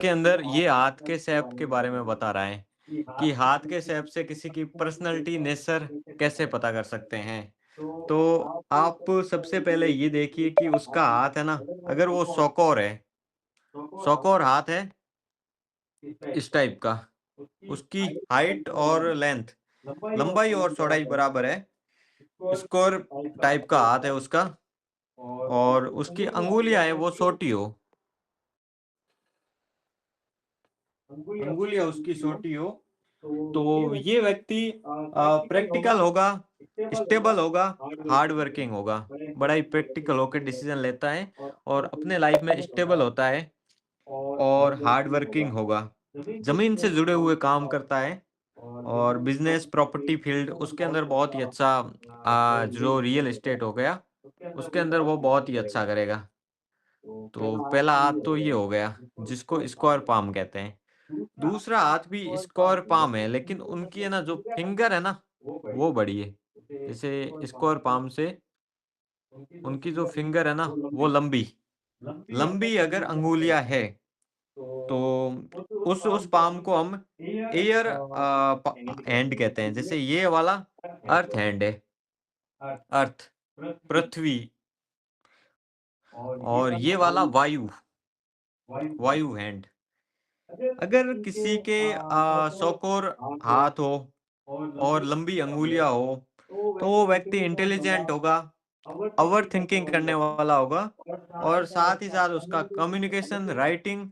के अंदर ये हाथ के शेप के बारे में बता रहा है कि हाथ के शेप से किसी की पर्सनैलिटी, नेचर कैसे पता कर सकते हैं। तो आप सबसे पहले ये देखिए कि उसका हाथ है ना, अगर वो चौकोर है, चौकोर हाथ है इस टाइप का, उसकी हाइट और लेंथ, लंबाई और चौड़ाई बराबर है, स्क्वायर टाइप का हाथ है उसका, और उसकी अंगुलियाँ हैं वो छोटी हो, अंगुलियाँ उसकी छोटी हो, तो ये व्यक्ति प्रैक्टिकल होगा, स्टेबल होगा, हार्ड वर्किंग होगा, बड़ा ही प्रैक्टिकल होकर डिसीजन लेता है और अपने लाइफ में स्टेबल होता है और हार्ड वर्किंग होगा। ज़मीन से जुड़े हुए काम करता है और बिज़नेस, प्रॉपर्टी फ़ील्ड उसके अंदर बहुत ही अच्छा, जो रियल एस्टेट हो गया, उसके अंदर वो बहुत ही अच्छा करेगा। तो पहला हाथ तो ये हो गया, जिसको स्क्वायर पाम कहते हैं। दूसरा हाथ भी स्क्वायर पाम है, लेकिन उनकी है ना जो फिंगर है ना, वो बड़ी है। जैसे स्क्वायर पाम से उनकी जो फिंगर है ना, वो लंबी, लंबी अगर अंगुलियाँ है, तो उस पाम को हम एयर हैंड कहते हैं। जैसे ये वाला अर्थ हैंड है, अर्थ, पृथ्वी, और ये वाला वायु, वायु हैंड। अगर किसी के चौकोर हाथ हो और लंबी अंगुलियां हो, तो वो व्यक्ति इंटेलिजेंट होगा, ओवर थिंकिंग करने वाला होगा, और साथ ही साथ उसका कम्युनिकेशन, राइटिंग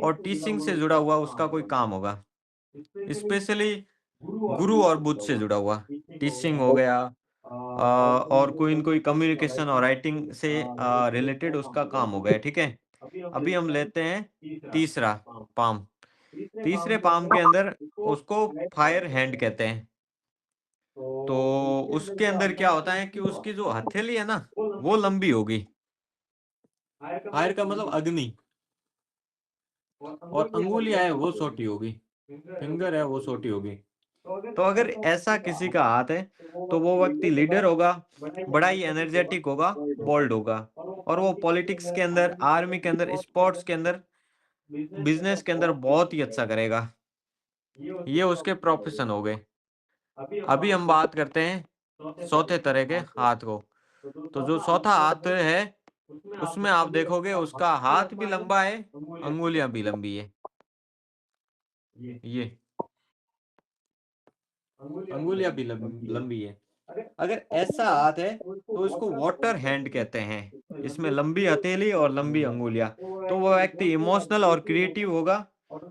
और टीचिंग से जुड़ा हुआ उसका कोई काम होगा, स्पेशली गुरु और बुद्ध से जुड़ा हुआ, टीचिंग हो गया, और कोई न कोई कम्युनिकेशन और राइटिंग से रिलेटेड उसका काम हो गया, ठीक है। अभी हम लेते हैं तीसरा पाम। तीसरे पाम के अंदर उसको फायर हैंड कहते हैं। तो उसके अंदर क्या होता है कि उसकी जो हथेली है ना, वो लंबी होगी। फायर का मतलब अग्नि, और अंगुलियां है वो छोटी होगी, फिंगर है वो छोटी होगी। तो अगर ऐसा किसी का हाथ है, तो वो व्यक्ति लीडर होगा, बड़ा ही एनर्जेटिक होगा, बोल्ड होगा, और वो पॉलिटिक्स के अंदर, आर्मी के अंदर, स्पोर्ट्स के अंदर, बिजनेस के अंदर बहुत ही अच्छा करेगा। ये उसके प्रोफेशन हो गए। अभी हम बात करते हैं चौथे तरह के हाथ को। तो जो चौथा हाथ है, उसमें आप देखोगे उसका हाथ भी लंबा है, अंगुलियां भी लंबी है। ये अंगुलियां भी लंबी है। अगर ऐसा हाथ है, तो इसको वाटर हैंड कहते हैं। इसमें लंबी हथेली और लंबी अंगुलियां। तो वो व्यक्ति इमोशनल और क्रिएटिव होगा,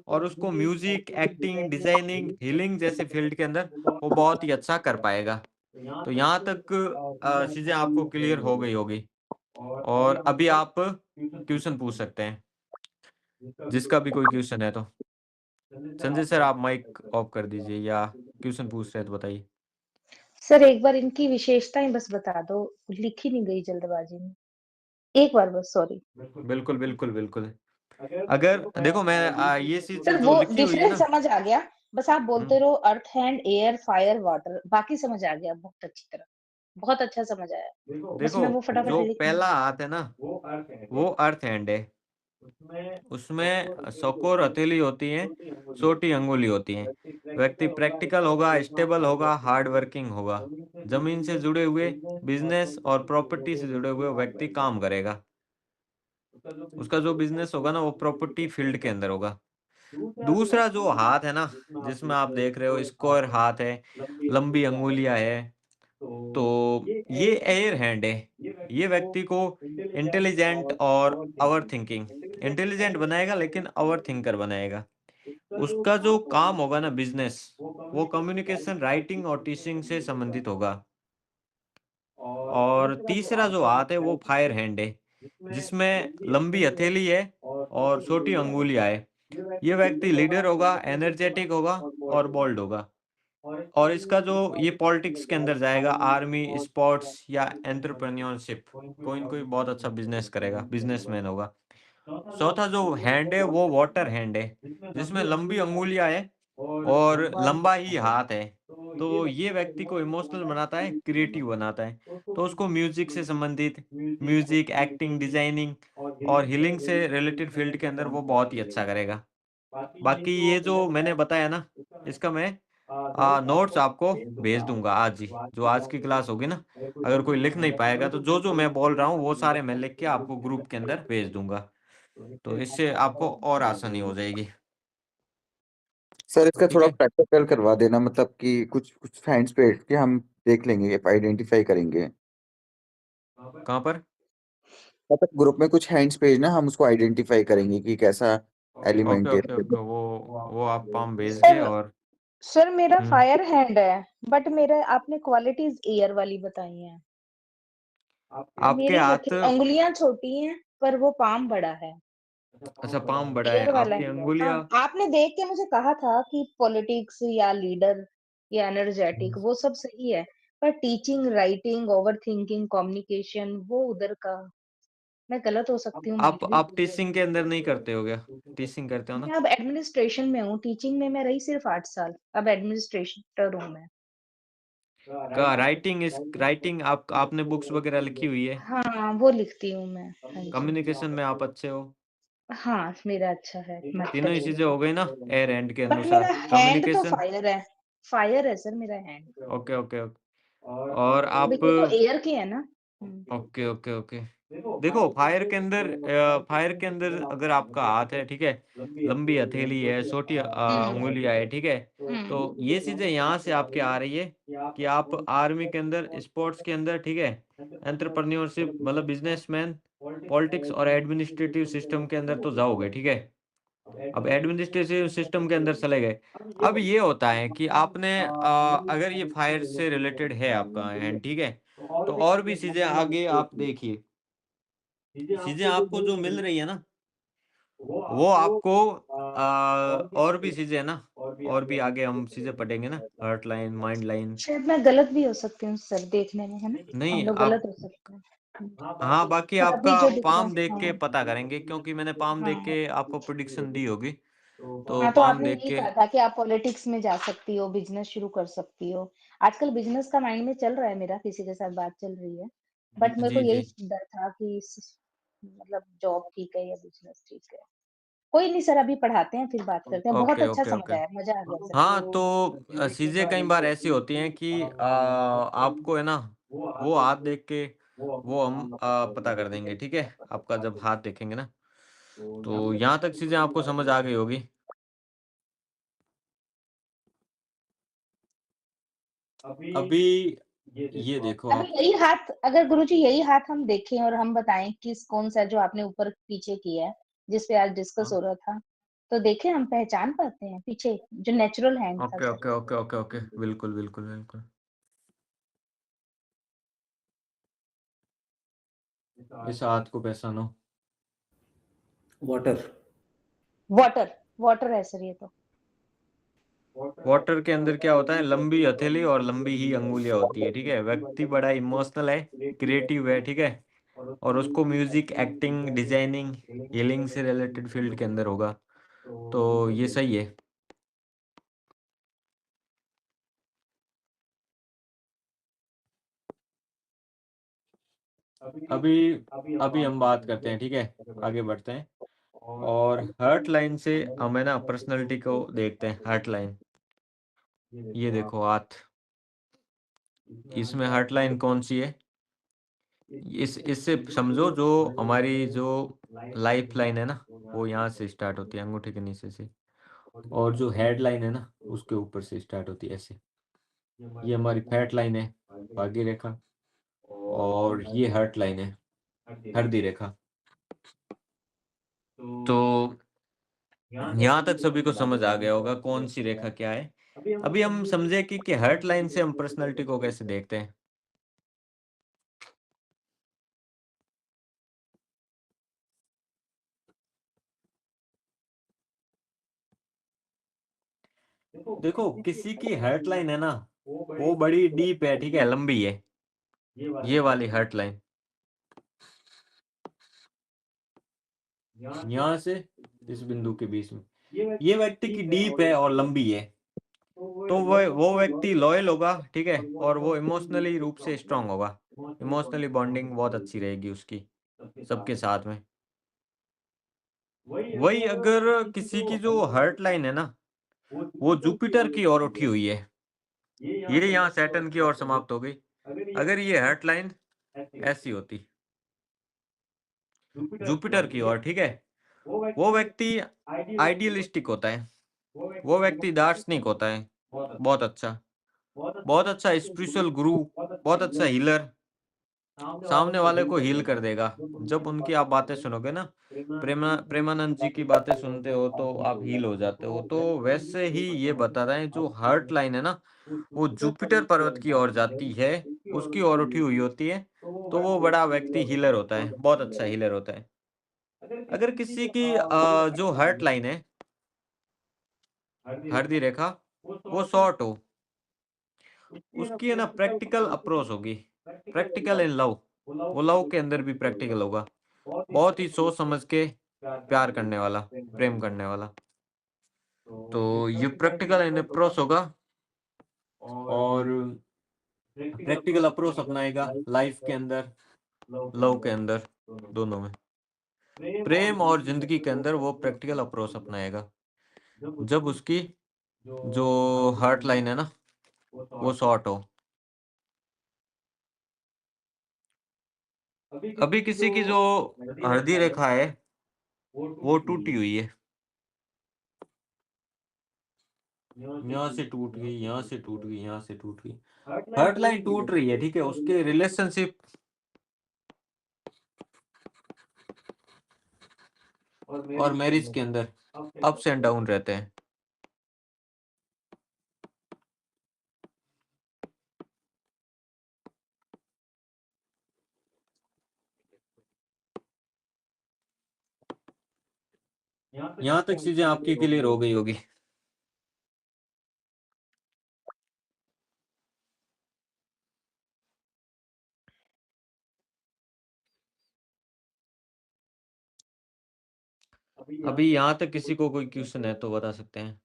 और उसको म्यूजिक, एक्टिंग, डिजाइनिंग, हीलिंग जैसे फील्ड के अंदर वो बहुत ही अच्छा कर पाएगा। तो यहाँ तक चीजें आपको क्लियर हो गई होगी, और अभी आप क्वेश्चन पूछ सकते हैं, जिसका भी कोई क्वेश्चन है तो। संजय सर, आप माइक ऑफ कर दीजिए, या क्वेश्चन पूछ रहे हैं तो बताइए। सर एक बार इनकी विशेषताएँ बस बता दो, लिखी नहीं गई जल्दबाज़ी में। एक बार बस सॉरी। बिल्कुल, बिल्कुल, बिल्कुल। अगर देखो, मैं ये चीज़ सर जो वो लिखी हुई है डिफरेंस ना। समझ आ गया, बस आप हुँ, बोलते रहो अर्थ हैंड, एयर, फायर, वाटर बाकी समझ आ गया बहुत अच्छी तरह। बहुत अच्छा समझ आया। बस देखो, मैं वो फटाफट जो लिख लूँ। पहला हाथ है ना, वो अर्थ हैंड है। उसमें चौकोर हथेली होती है, छोटी अंगुली होती है। व्यक्ति प्रैक्टिकल होगा, स्टेबल होगा, हार्ड वर्किंग होगा। ज़मीन से जुड़े हुए, बिज़नेस और प्रॉपर्टी से जुड़े हुए व्यक्ति काम करेगा। उसका जो बिज़नेस होगा ना, वो प्रॉपर्टी फील्ड के अंदर होगा। दूसरा जो हाथ है ना, जिसमें आप देख रहे हो स्क्वायर हाथ है, लंबी अंगुलियाँ है, तो ये एयर हैंड है। ये व्यक्ति को इंटेलिजेंट और ओवर थिंकिंग, इंटेलिजेंट बनाएगा लेकिन ओवर थिंकर बनाएगा। उसका जो काम होगा ना, बिज़नेस, वो कम्युनिकेशन, राइटिंग और टीचिंग से संबंधित होगा। और तीसरा जो हाथ है वो फायर हैंड है, जिसमें लंबी हथेली है और छोटी अंगुलियाँ है। ये व्यक्ति लीडर होगा, एनर्जेटिक होगा और बोल्ड होगा। और इसका जो ये पॉलिटिक्स के अंदर जाएगा, आर्मी, स्पोर्ट्स या एंटरप्रेन्योरशिप, कोई न कोई बहुत अच्छा बिज़नेस करेगा, बिज़नेसमैन होगा। चौथा जो हैंड है वो वाटर हैंड है, जिसमें लंबी अंगुलियाँ हैं और लंबा ही हाथ है। तो ये व्यक्ति को इमोशनल बनाता है, क्रिएटिव बनाता है। तो उसको म्यूज़िक से संबंधित, म्यूज़िक, एक्टिंग, डिज़ाइनिंग और हीलिंग से रिलेटेड फ़ील्ड के अंदर वो बहुत ही अच्छा करेगा। बाकी ये जो मैंने बताया ना, इसका मैं नोट्स आपको भेज दूँगा आज ही, जो आज की क्लास होगी ना, अगर कोई लिख नहीं पाएगा तो जो-जो मैं बोल रहा हूँ वो सारे मैं लिख के आपको ग्रुप के अंदर भेज दूँगा। तो इससे आपको और आसानी हो जाएगी। सर इसका ठीक थोड़ा है? प्रैक्टिकल करवा देना मतलब कि कुछ कुछ हैंड्स पे के हम देख लेंगे, आइडेंटिफ़ाई करेंगे। कहाँ पर? मतलब ग्रुप में कुछ हैंड्स भेजना हम उसको आइडेंटिफ़ाई करेंगे कि कैसा ओके, एलिमेंट है। Okay, okay. वो आप पाम भेज के सर और सर मेरा हुँ, फायर हैंड है, बट मेरा आपने क्वालिटीज़ एयर वाली बताई हैं। आपके मेरी हाथ उँगलियाँ छोटी हैं, पर वो पाम बड़ा है। अच्छा पाम बड़ा है, एयर वाला आपकी है। अंगुलियाँ हाँ, आपने देख के मुझे कहा था कि पॉलिटिक्स या लीडर या एनर्जेटिक वो सब सही है, पर टीचिंग, राइटिंग, ओवरथिंकिंग, कम्युनिकेशन वो उधर का मैं गलत हो सकती हूँ, आप माइट बी आप भूल गई। टीचिंग के अंदर नहीं करते हो क्या? टीचिंग करते हो ना? मैं अब एडमिनिस्ट्रेशन में हूँ, टीचिंग में मैं रही सिर्फ 8 साल, अब एडमिनिस्ट्रेटर हूँ मैं। का राइटिंग आप आपने बुक्स वगैरह लिखी हुई है? हाँ, वो लिखती हूँ मैं। हाँ जी। कम्युनिकेशन में आप अच्छे हो? हाँ, मेरा अच्छा है, मैं तीनों ही अच्छी चीज़ें हूँ। हो गई ना एयर एंड के बट मेरा अनुसार। हैंड तो कम्युनिकेशन फायर है सर मेरा हैंड। Okay, okay, okay. और आप लेकिन वो तो एयर की है ना? हुँ। Okay, okay, okay. देखो फायर के अंदर अगर आपका हाथ है, ठीक है? लंबी हथेली है, छोटी हुँ, उँगलियाँ है, ठीक है? हुँ। तो ये चीज़ें यहाँ से आपके आ रही है कि आप आर्मी के अंदर, स्पोर्ट्स के अंदर, ठीक है? एंटरप्रेन्योरशिप मतलब बिज़नेसमैन, पॉलिटिक्स और एडमिनिस्ट्रेटिव सिस्टम के अंदर तो जाओगे, ठीक है? अब एडमिनिस्ट्रेटिव सिस्टम के अंदर चले गए। अब ये होता है कि आपने अगर ये फायर से रिलेटेड है आपका हैंड, ठीक है? तो और भी चीज़ें आगे आप देखिए, चीज़ें आपको जो मिल रही है ना, वो आपको और भी चीज़ें है ना, और भी आगे हम चीज़ें पढ़ेंगे ना, हार्ट लाइन, माइंड लाइन। शायद मैं गलत भी हो सकती हूँ सर देखने में, है ना? हम नहीं लोग आप गलत हो सकते हैं। हुँ। हाँ, बाकी बट अभी आपका जो दिख रहा पाम है देख के हाँ, पता करेंगे क्योंकि मैंने पाम देख हाँ। के आपको प्रेडिक्शन दी होगी। तो हाँ, तो पाम आपने देख यही के कहा था कि आप पॉलिटिक्स में जा सकती हो, बिज़नेस शुरू कर सकती हो। आजकल बिज़नेस का माइंड में चल रहा है मेरा, किसी के साथ बात चल रही है। बट मेरे को जी, यही जी। डर था कि मतलब जॉब ठीक है या बिज़नेस ठीक है? कोई नहीं सर अभी पढ़ाते हैं, फिर बात करते हैं। बहुत ओके, अच्छा ओके, समझ ओके। आया, मज़ा आ गया सर। हाँ, तो चीज़ें कई बार ऐसी होती हैं कि आपको है ना, वो हाथ देख के वो हम पता कर देंगे, ठीक है? आपका जब हाथ देखेंगे ना, तो यहाँ तक चीज़ें आपको समझ आ गई होगी। अभी ये देखो अभी आप यही हाथ अगर गुरुजी यही हाथ हम देखें और हम बताएँ किस कौन-सा जो आपने ऊपर-पीछे किया है, जिस पे आज डिस्कस हो रहा था, तो देखें हम पहचान पाते हैं पीछे जो नेचुरल हैंड था okay, sir? Okay, okay, okay, okay. बिल्कुल, बिल्कुल, बिल्कुल। इस हाथ को पहचानो। वाटर। वाटर, वाटर है सर ये तो। वाटर के अंदर क्या होता है, लंबी हथेली और लंबी ही अंगुलियाँ होती है, ठीक है? व्यक्ति बड़ा इमोशनल है, क्रिएटिव है, ठीक है? और उसको म्यूज़िक, एक्टिंग, डिज़ाइनिंग, हीलिंग से रिलेटेड फ़ील्ड के अंदर होगा। तो ये सही है। अभी अभी हम बात करते हैं, ठीक है? आगे बढ़ते हैं और हर्ट लाइन से हम है ना पर्सनैलिटी को देखते हैं, हर्ट लाइन। ये देखो हाथ, इसमें हर्ट लाइन कौन-सी है? इससे समझो जो हमारी जो लाइफ लाइन है ना, वो यहाँ से स्टार्ट होती है अंगूठे के नीचे से और जो हेड लाइन है ना, उसके ऊपर से स्टार्ट होती है ऐसे। ये हमारी फैट लाइन है, भाग्य रेखा और ये हर्ट लाइन है, हृदय रेखा। तो यहाँ तक सभी को समझ आ गया होगा कौन सी रेखा क्या है। अभी हम समझे कि हर्ट लाइन से हम पर्सनैलिटी को कैसे देखते हैं। देखो किसी की हर्ट लाइन है ना, वो बड़ी डीप है, ठीक है, लंबी है, ये वाली हर्ट लाइन यहाँ से इस बिंदु के बीच में, ये व्यक्ति की डीप है और लंबी है। तो वो व्यक्ति लॉयल होगा, ठीक है, और वो इमोशनली रूप से स्ट्रांग होगा। इमोशनली बॉन्डिंग बहुत अच्छी रहेगी उसकी सबके साथ में। वही अगर किसी की जो हर्ट लाइन है ना, वो जुपिटर की ओर उठी हुई है, ये यहाँ सैटर्न की ओर समाप्त हो गई। अगर ये हर्ट लाइन ऐसी होती, जुपिटर की ओर, ठीक है, वो व्यक्ति आइडियलिस्टिक होता है, वो व्यक्ति दार्शनिक होता है, बहुत अच्छा स्पिरिचुअल गुरु, बहुत अच्छा हीलर, सामने वाले को हील कर देगा। जब उनकी आप बातें सुनोगे ना, प्रेमानंद जी की बातें सुनते हो तो आप हील हो जाते हो। तो वैसे ही ये बता रहे हैं, जो हार्ट लाइन है ना, वो जुपिटर पर्वत की ओर जाती है, उसकी ओर उठी हुई होती है, तो वो बड़ा व्यक्ति हीलर होता है, बहुत अच्छा हीलर होता है। अगर किसी की जो हार्ट लाइन है, हृदय रेखा, वो शॉर्ट हो, उसकी है ना प्रैक्टिकल अप्रोच होगी, प्रैक्टिकल इन लव, वो लव के अंदर भी प्रैक्टिकल होगा, बहुत ही सोच समझ के प्यार करने वाला, प्रेम करने वाला। तो ये प्रैक्टिकल इन अप्रोच होगा और प्रैक्टिकल अप्रोच अपनाएगा लाइफ के अंदर, लव के अंदर, दोनों में, प्रेम और जिंदगी के अंदर वो प्रैक्टिकल अप्रोच अपनाएगा। जब उसकी जो हार्ट लाइन है ना, वो शॉर्ट हो। अभी किसी की जो हृदय रेखा है, वो टूटी हुई है, यहाँ से टूट गई, यहाँ से टूट गई, यहाँ से टूट गई, हार्ट लाइन टूट रही है, ठीक है, उसके रिलेशनशिप और मैरिज के अंदर अप्स एंड डाउन रहते हैं। यहाँ तक चीजें आपकी क्लियर हो गई होगी। अभी यहाँ तक किसी को कोई क्वेश्चन है तो बता सकते हैं।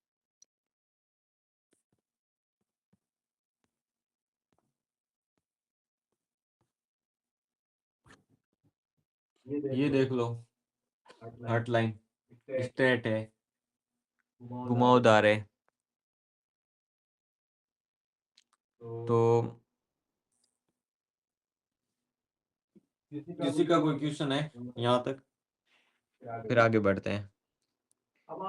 ये देख लो, हार्ट लाइन स्ट्रेट है, घुमावदार है, तो किसी का कोई क्वेश्चन है यहाँ तक, फिर आगे बढ़ते हैं।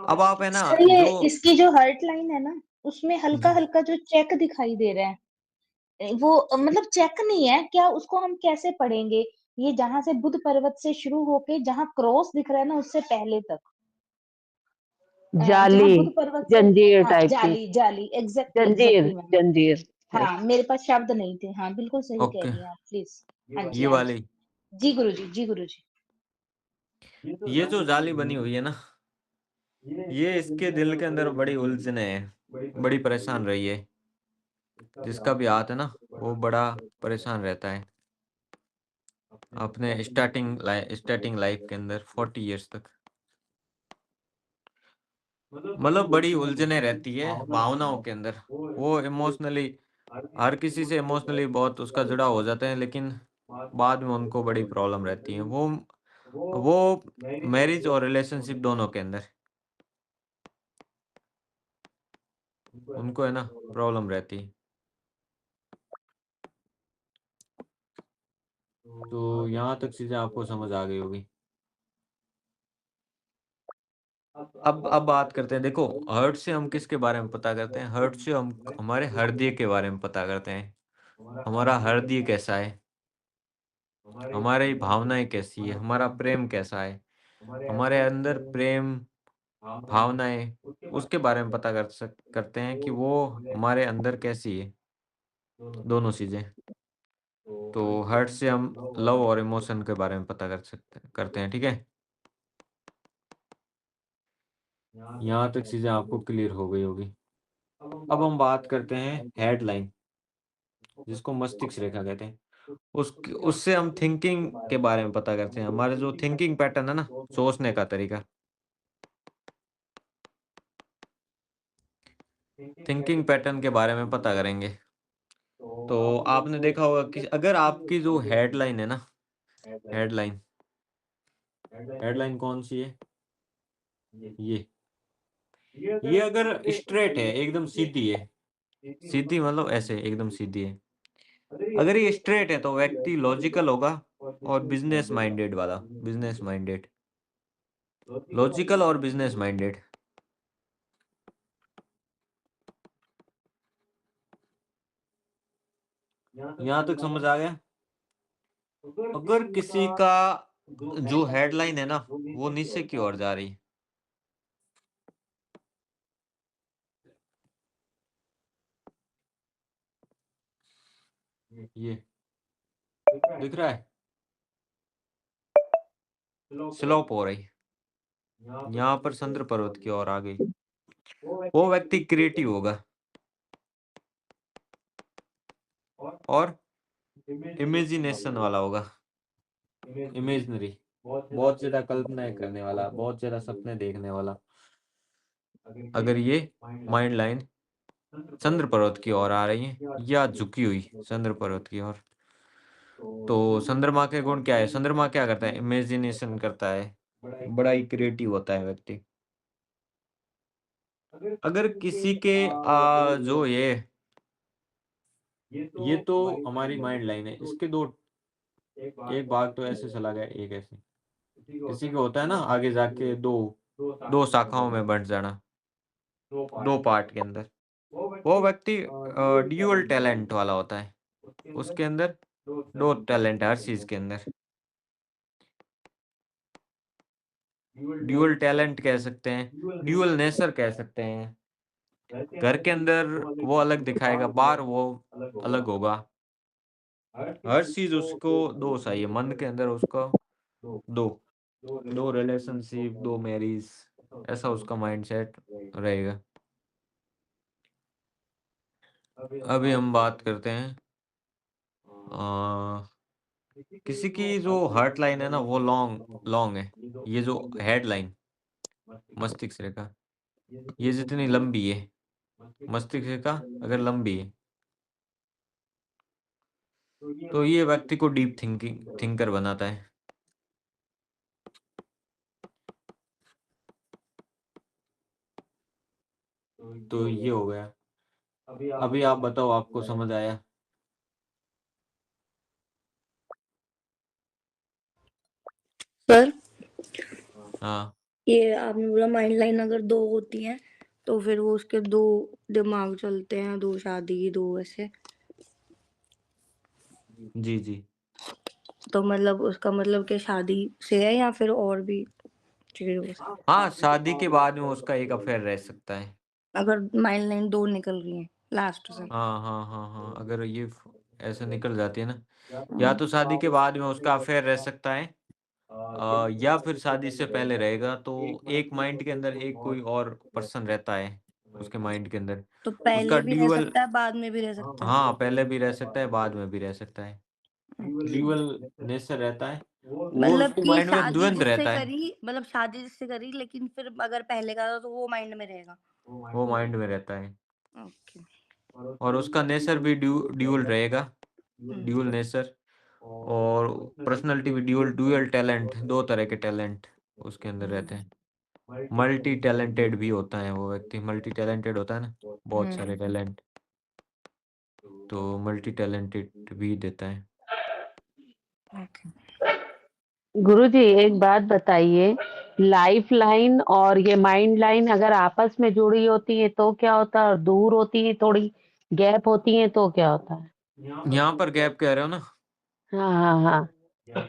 अब आप है ना सर ये जो इसकी जो हर्ट लाइन है ना, उसमें हल्का जी, हल्का जो चेक दिखाई दे रहा है, वो मतलब चेक नहीं है क्या, उसको हम कैसे पढ़ेंगे? ये जहां से बुध पर्वत से शुरू होके जहां क्रॉस दिख रहा है ना, उससे पहले तक, जहां जाली, बुध पर्वत से, जंजीर हाँ टाइप की, जाली जाली, एग्जैक्टली जंजीर, एग्जैक्टली मैम। जंजीर टाइप। हाँ मेरे पास शब्द नहीं थे, हाँ बिल्कुल सही कह ओके, रही हैं आप, प्लीज। हाँ जी ये हाँ जी। वाली, जी गुरुजी, जी गुरुजी। ये जो जाली बनी हुई है ना, ये इसके दिल के अंदर बड़ी उलझने हैं, बड़ी परेशान रही है। जिसका भी हाथ है ना, वो बड़ा परेशान रहता है अपने स्टार्टिंग लाइफ के अंदर 40 इयर्स तक। मतलब बड़ी उलझने रहती है भावनाओं के अंदर। वो इमोशनली, हर किसी से इमोशनली बहुत उसका जुड़ाव हो जाते हैं, लेकिन बाद में उनको बड़ी प्रॉब्लम रहती है। वो मैरिज और रिलेशनशिप दोनों के अंदर उनको है ना प्रॉब्लम रहती है। तो यहाँ तक चीजें आपको समझ आ गई होगी। अब बात करते हैं, देखो, हर्ट से हम किसके बारे में पता करते हैं? हर्ट से हम हमारे हृदय के बारे में पता करते हैं। हमारा हृदय कैसा है, हमारी भावनाएं कैसी है, हमारा प्रेम कैसा है, हमारे अंदर प्रेम भावनाएं, उसके बारे में पता करते हैं कि वो हमारे अंदर कैसी है, दोनों चीजें। तो हर्ट से हम लव और इमोशन के बारे में पता करते हैं, ठीक है। यहाँ तक चीजें आपको क्लियर हो गई होगी। अब हम बात करते हैं हेडलाइन, जिसको मस्तिष्क रेखा कहते हैं। उससे हम थिंकिंग के बारे में पता करते हैं, हमारे जो थिंकिंग पैटर्न है ना, सोचने का तरीका, थिंकिंग पैटर्न के बारे में पता करेंगे। तो आपने देखा होगा कि अगर आपकी जो हेडलाइन है ना, हेडलाइन हेडलाइन कौन सी है? ये अगर स्ट्रेट है, एकदम सीधी है, सीधी मतलब ऐसे एकदम सीधी है। अगर ये स्ट्रेट है तो व्यक्ति लॉजिकल होगा और बिजनेस माइंडेड वाला, बिजनेस माइंडेड, लॉजिकल और बिजनेस माइंडेड। यहाँ तक समझ आ गया? अगर किसी का जो हेडलाइन है ना वो नीचे की ओर जा रही है, ये दिख रहा है, स्लोप हो रही, यहाँ पर चंद्र पर्वत की ओर आ गई, वो व्यक्ति क्रिएटिव होगा और इमेजिनेशन वाला होगा, इमेजिनरी, बहुत ज्यादा कल्पनाएं करने वाला, बहुत ज्यादा सपने देखने वाला। अगर ये माइंड लाइन चंद्र पर्वत की ओर आ रही है या झुकी हुई चंद्र पर्वत की ओर, तो चंद्रमा के गुण क्या है? चंद्रमा क्या करता है? इमेजिनेशन करता है, बड़ा ही क्रिएटिव होता है व्यक्ति। अगर किसी के जो ये तो हमारी माइंड लाइन है, इसके दो, एक भाग तो ऐसे चला गया, एक ऐसे, किसी को होता है ना आगे जाके दो शाखाओं में बंट जाना, दो पार्ट के अंदर, वो व्यक्ति ड्यूअल टैलेंट वाला होता है, उसके अंदर दो टैलेंट है हर चीज के अंदर। ड्यूअल टैलेंट कह सकते हैं, ड्यूअल नेचर कह सकते हैं। घर के अंदर वो अलग दिखाएगा, बाहर वो अलग होगा। हर चीज उसको दो चाहिए, मन के अंदर उसको दो दो रिलेशनशिप, दो मैरिज, ऐसा उसका माइंडसेट रहेगा। अभी हम बात करते हैं किसी की जो हार्ट लाइन है ना वो लॉन्ग लॉन्ग है, ये जो हेड लाइन मस्तिष्क रेखा, ये जितनी लंबी है मस्तिष्क रेखा अगर लंबी है तो ये व्यक्ति को डीप थिंकर बनाता है। तो ये हो गया। अभी आप बताओ, आपको समझ आया? सर हाँ ये आपने बोला माइंड लाइन अगर दो होती हैं तो फिर वो उसके दो दिमाग चलते हैं, दो शादी, दो ऐसे, जी जी। तो मतलब उसका मतलब कि शादी से है या फिर और भी चीजों से? हाँ, शादी के बाद में उसका एक अफेयर रह सकता है। अगर माइंड लाइन दो निकल रही है लास्ट से। हाँ हाँ हाँ हाँ, अगर ये ऐसे निकल जाती है ना, या हम्म, तो शादी के बाद में उसका अफेयर रह सकता है, या फिर शादी से पहले रहेगा। तो एक माइंड के अंदर एक कोई और पर्सन रहता है उसके माइंड के अंदर, तो उसका पहले भी रह ड्यूअल, सकता है, बाद में भी रह सकता है। हाँ पहले भी रह सकता है, बाद में भी रह सकता है, अच्छा। ड्यूअल नेचर रहता है, वो मतलब उसके कि माइंड में शादी द्वंद्व जिससे रहता है, करी, मतलब शादी जिससे करी, लेकिन फिर अगर पहले का था तो वो माइंड में रहेगा। वो माइंड में रहता है। ओके। और उसका नेचर भी ड्यूअल रहेगा, हम्म, ड्यूअल नेचर, और पर्सनालिटी भी ड्यूअल, ड्यूअल टैलेंट, दो तरह के टैलेंट उसके अंदर रहते हैं। मल्टी टैलेंटेड भी होता है वो व्यक्ति, मल्टी टैलेंटेड होता है ना, बहुत सारे टैलेंट, तो मल्टी टैलेंटेड भी देता है। ओके। गुरुजी एक बात बताइए, लाइफ लाइन और ये माइंड लाइन अगर आपस में जुड़ी होती है तो क्या होता है, और दूर होती है, थोड़ी गैप होती है तो क्या होता है? यहाँ पर गैप कह रहे हो ना, हाँ हाँ हाँ।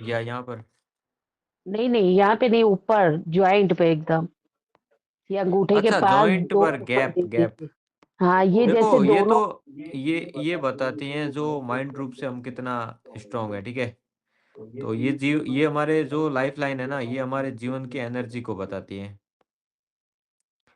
या यहाँ पर? नहीं नहीं, यहाँ पे नहीं, ऊपर ज्वाइंट पे एकदम, या अंगूठे के अच्छा, पास जॉइंट दो पर ऊपर, गैप, जी जी गैप। जी। हाँ, ये जैसे देखो, ये तो दोनों। ये बताती हैं जो माइंड रूप से हम कितना स्ट्रांग है, ठीक है। तो ये हमारे जो लाइफ लाइन है ना, ये हमारे जीवन की एनर्जी को बताती है,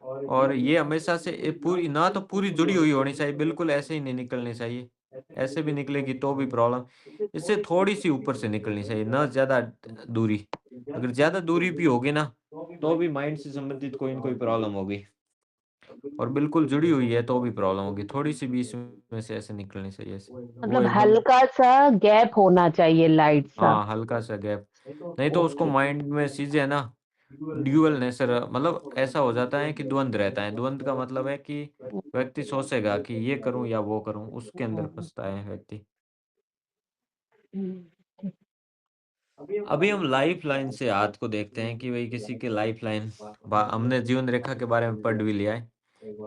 और ये हमेशा से पूरी ना तो पूरी जुड़ी हुई होनी चाहिए, बिल्कुल ऐसे ही नहीं निकलनी चाहिए। ऐसे भी निकलेगी तो भी प्रॉब्लम, इससे थोड़ी सी ऊपर से निकलनी चाहिए, ना ज्यादा दूरी। अगर ज्यादा दूरी भी होगी ना तो भी माइंड से संबंधित कोई न कोई प्रॉब्लम होगी, और बिल्कुल जुड़ी हुई है तो भी प्रॉब्लम होगी। थोड़ी सी बीच में से ऐसे निकलनी चाहिए, ऐसे वो मतलब एकदम। हल्का सा गैप होना चाहिए, लाइट सा। हाँ, हल्का सा गैप, नहीं तो उसको माइंड में चीजें है ना ड्यूअल नेचर मतलब ऐसा हो जाता है कि द्वंद रहता है। द्वंद का मतलब है कि व्यक्ति सोचेगा कि ये करूँ या वो करूँ, उसके अंदर फँसता है व्यक्ति। अभी हम लाइफ लाइन से हाथ को देखते हैं कि भाई किसी के लाइफ लाइन हमने जीवन रेखा के बारे में पढ़ भी लिया है,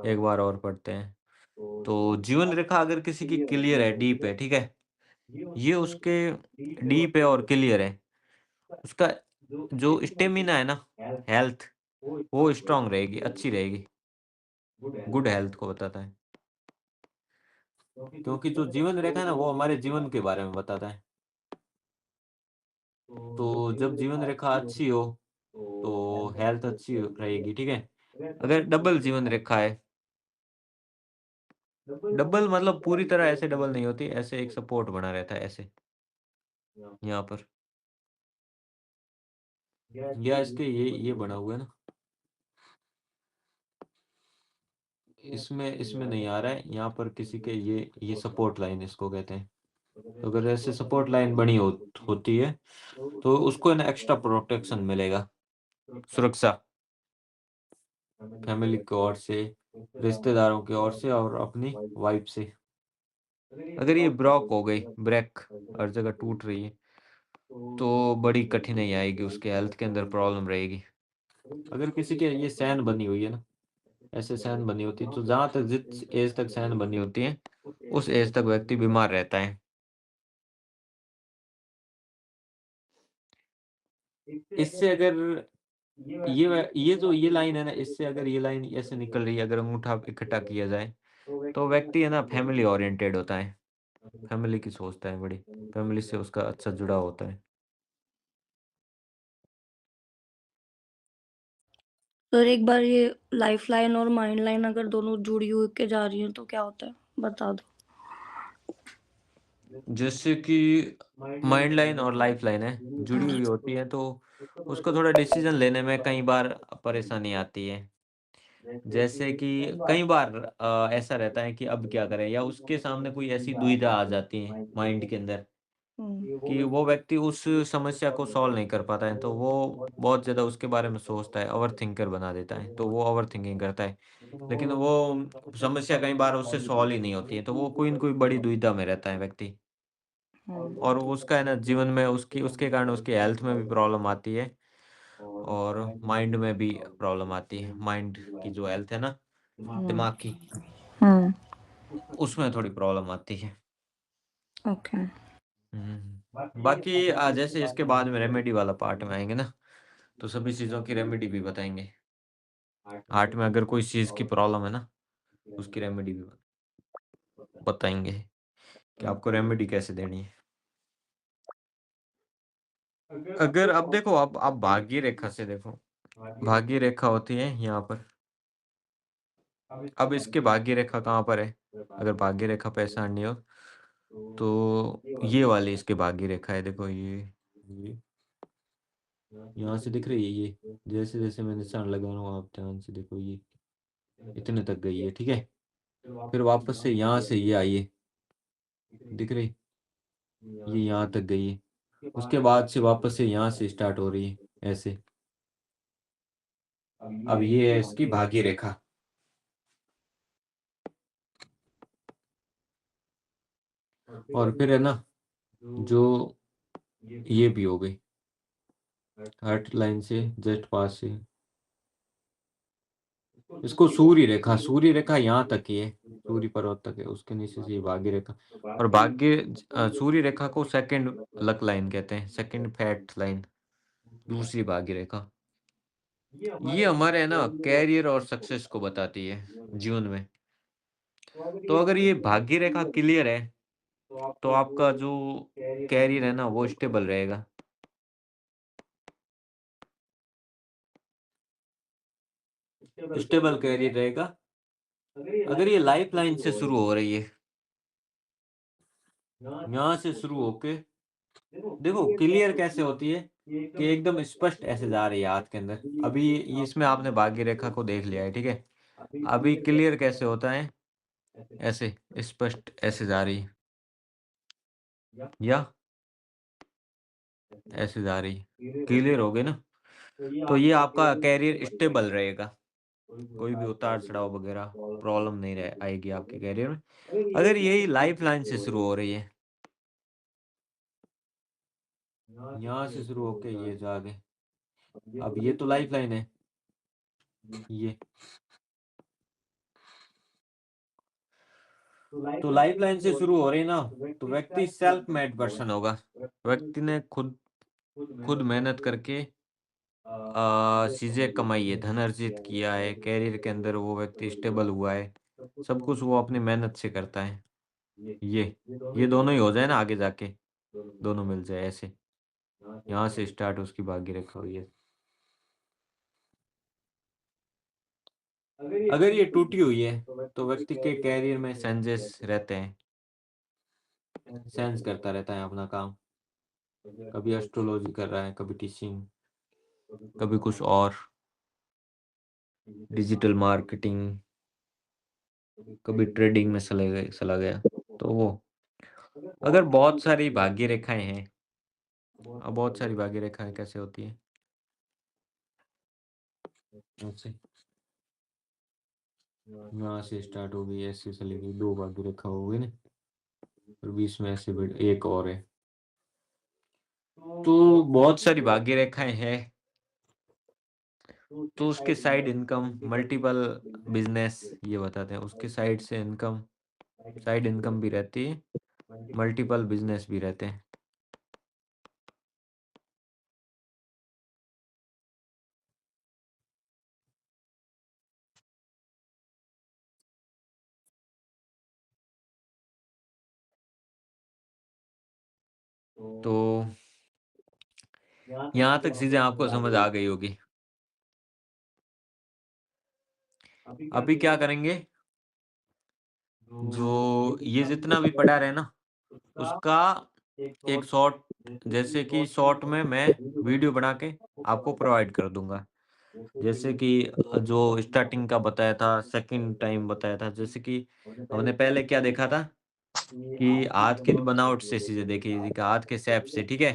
एक बार और पढ़ते हैं। तो जीवन रेखा अगर किसी की क्लियर है, डीप है, ठीक है? ये उसके डीप है और क्लियर है। उसका जो स्टेमिना है ना, हेल्थ, वो स्ट्रांग रहेगी, अच्छी रहेगी। गुड हेल्थ को बताता है। क्योंकि जो जीवन रेखा है ना, वो हमारे जीवन के बारे में बताता है। तो जब जीवन रेखा अच्छी हो, तो हेल्थ अच्छी रहेगी, ठीक है? अगर डबल जीवन रेखा है, डबल मतलब पूरी तरह ऐसे डबल नहीं होती, ऐसे एक सपोर्ट बना रहता है ऐसे, यहाँ पर। या इसके ये बना हुआ है ना, इसमें इसमें नहीं आ रहा है, यहाँ पर किसी के ये सपोर्ट लाइन इसको कहते हैं। तो अगर ऐसे सपोर्ट लाइन बनी होती है, तो उसको ना एक्स्ट्रा प्रोटेक्शन मिलेगा, सुरक्षा, फैमिली की ओर से, रिश्तेदारों की ओर से और अपनी वाइफ से। अगर ये ब्रेक हो गई, ब्रेक हर जगह टूट रही है, तो बड़ी कठिनाई आएगी, उसके हेल्थ के अंदर प्रॉब्लम रहेगी। अगर किसी के ये सैन बनी हुई है ना, ऐसे सैन बनी होती है, तो जहाँ तक जिस एज तक सैन बनी होती है, उस एज तक व्यक्ति बीमार रहता है। इससे अगर ये लाइन है ना, इससे अगर ये लाइन ऐसे निकल रही है, अगर अंगूठा इकट्ठा किया जाए, तो व्यक्ति है ना फैमिली ओरिएंटेड होता है, फैमिली की सोचता है बड़ी, फैमिली से उसका अच्छा जुड़ाव होता है। सर एक बार ये लाइफ लाइन और माइंड लाइन अगर दोनों जुड़ी हुई के जा रही हैं तो क्या होता है, बता दो। जैसे कि माइंड लाइन और लाइफ लाइन है, जुड़ी हुई होती है, तो उसको थोड़ा डिसीजन लेने में कई बार परेशानी आती है। जैसे कि कई बार ऐसा रहता है कि अब क्या करें, या उसके सामने कोई ऐसी दुविधा आ जाती है माइंड के अंदर कि वो व्यक्ति उस समस्या को सॉल्व नहीं कर पाता है, तो वो बहुत ज़्यादा उसके बारे में सोचता है, ओवरथिंकर बना देता है, तो वो ओवरथिंकिंग करता है। लेकिन वो समस्या कई बार उससे सॉल्व ही नहीं होती है, तो वो कोई न कोई बड़ी दुविधा में रहता है व्यक्ति। और उसका है ना जीवन में उसके कारण उसकी हेल्थ में भी प्रॉब्लम आती है, और माइंड में भी प्रॉब्लम आती है। माइंड की जो हेल्थ है ना, दिमाग की, उसमें थोड़ी प्रॉब्लम आती है। ओके। बाकी जैसे इसके बाद में रेमेडी वाला पार्ट में आएंगे ना, तो सभी चीज़ों की रेमेडी भी बताएंगे। हार्ट में अगर कोई चीज़ की प्रॉब्लम है ना, उसकी रेमेडी भी बताएंगे कि आपको रेमेडी कैसे देनी है। अगर अब देखो, अब आप भाग्य रेखा से देखो, भाग्य रेखा होती है यहाँ पर। अब इसके भाग्य रेखा कहाँ पर है? अगर भाग्य रेखा पहचान नहीं हो, तो ये वाली इसकी भाग्य रेखा है। देखो ये यहाँ से दिख रही है, ये जैसे जैसे मैं निशान लगा रहा हूँ, आप ध्यान से देखो, ये इतने तक गई है, ठीक है? फिर वापस से यहाँ से ये आई है, दिख रही, ये यहाँ तक गई है। उसके बाद से वापस से यहाँ से स्टार्ट हो रही है ऐसे। अब ये है इसकी भाग्य रेखा। और फिर है ना, जो ये भी हो गई, हार्ट लाइन से जस्ट पास से, इसको सूर्य रेखा यहाँ तक ही है, सूर्य पर्वत तक है, उसके नीचे से ये भाग्य रेखा। और सूर्य रेखा को सेकंड लक लाइन कहते हैं, सेकंड फैट लाइन, दूसरी भाग्य रेखा। ये हमारे है ना कैरियर और सक्सेस को बताती है जीवन में। तो अगर ये भाग्य रेखा क्लियर है, तो आपका जो कैरियर है ना, वो स्टेबल रहेगा। स्टेबल कैरियर रहेगा। अगर ये लाइफ लाइन से शुरू हो रही है, यहाँ से शुरू होके, देखो क्लियर कैसे होती है कि एकदम स्पष्ट ऐसे जा रही है हाथ के अंदर। अभी ये इसमें आपने भाग्य रेखा को देख लिया है, ठीक है? अभी क्लियर कैसे होता है? ऐसे स्पष्ट ऐसे जा रही है, या ऐसे जा रही है, क्लियर हो गई ना? तो ये आपका करियर स्टेबल रहेगा, कोई भी उतार चढ़ाव वगैरह प्रॉब्लम नहीं आएगी आपके करियर में। अगर यही लाइफ लाइन से शुरू हो रही है, यहाँ से शुरू होके ये जो आगे, अब ये तो लाइफ लाइन है, ये तो लाइफ लाइन से शुरू हो रही ना, तो व्यक्ति सेल्फ मेड पर्सन होगा। व्यक्ति ने खुद मेहनत करके चीजें कमाई है, धन अर्जित किया है, कैरियर के अंदर वो व्यक्ति स्टेबल हुआ है, सब कुछ वो अपनी मेहनत से करता है। ये दोनों ही हो जाए ना आगे जाके, दोनों मिल जाए ऐसे, यहाँ से स्टार्ट उसकी भाग्य रेखा हुई है। अगर ये टूटी हुई है तो व्यक्ति के कैरियर में सेंजेस रहते हैं, सेंस करता रहता है अपना काम, कभी एस्ट्रोलॉजी कर रहा है, कभी टीचिंग, कभी कुछ और, डिजिटल मार्केटिंग, कभी ट्रेडिंग में चला गया। तो वो अगर बहुत सारी भाग्य रेखाएं हैं, अब बहुत सारी भाग्य रेखाएं कैसे होती है, ऐसे यहाँ से स्टार्ट हो गई, ऐसे चलेगी, 2 भाग्य रेखा हो गई ना, और बीच में ऐसे एक और है, तो बहुत सारी भाग्य रेखाएं हैं। तो उसके साइड इनकम, मल्टीपल बिजनेस ये बताते हैं, उसके साइड से इनकम, साइड इनकम भी रहती है, मल्टीपल बिजनेस भी रहते हैं। तो यहाँ तक चीजें आपको समझ आ गई होगी। अभी क्या करेंगे, जो ये जितना भी पढ़ा रहे ना, उसका एक शॉर्ट, जैसे कि शॉर्ट में मैं वीडियो बना के आपको प्रोवाइड कर दूंगा। जैसे कि जो स्टार्टिंग का बताया था, सेकंड टाइम बताया था, जैसे कि हमने पहले क्या देखा था कि हाथ की बनावट से चीजें देखी थी, कि हाथ के शेप से, ठीक है,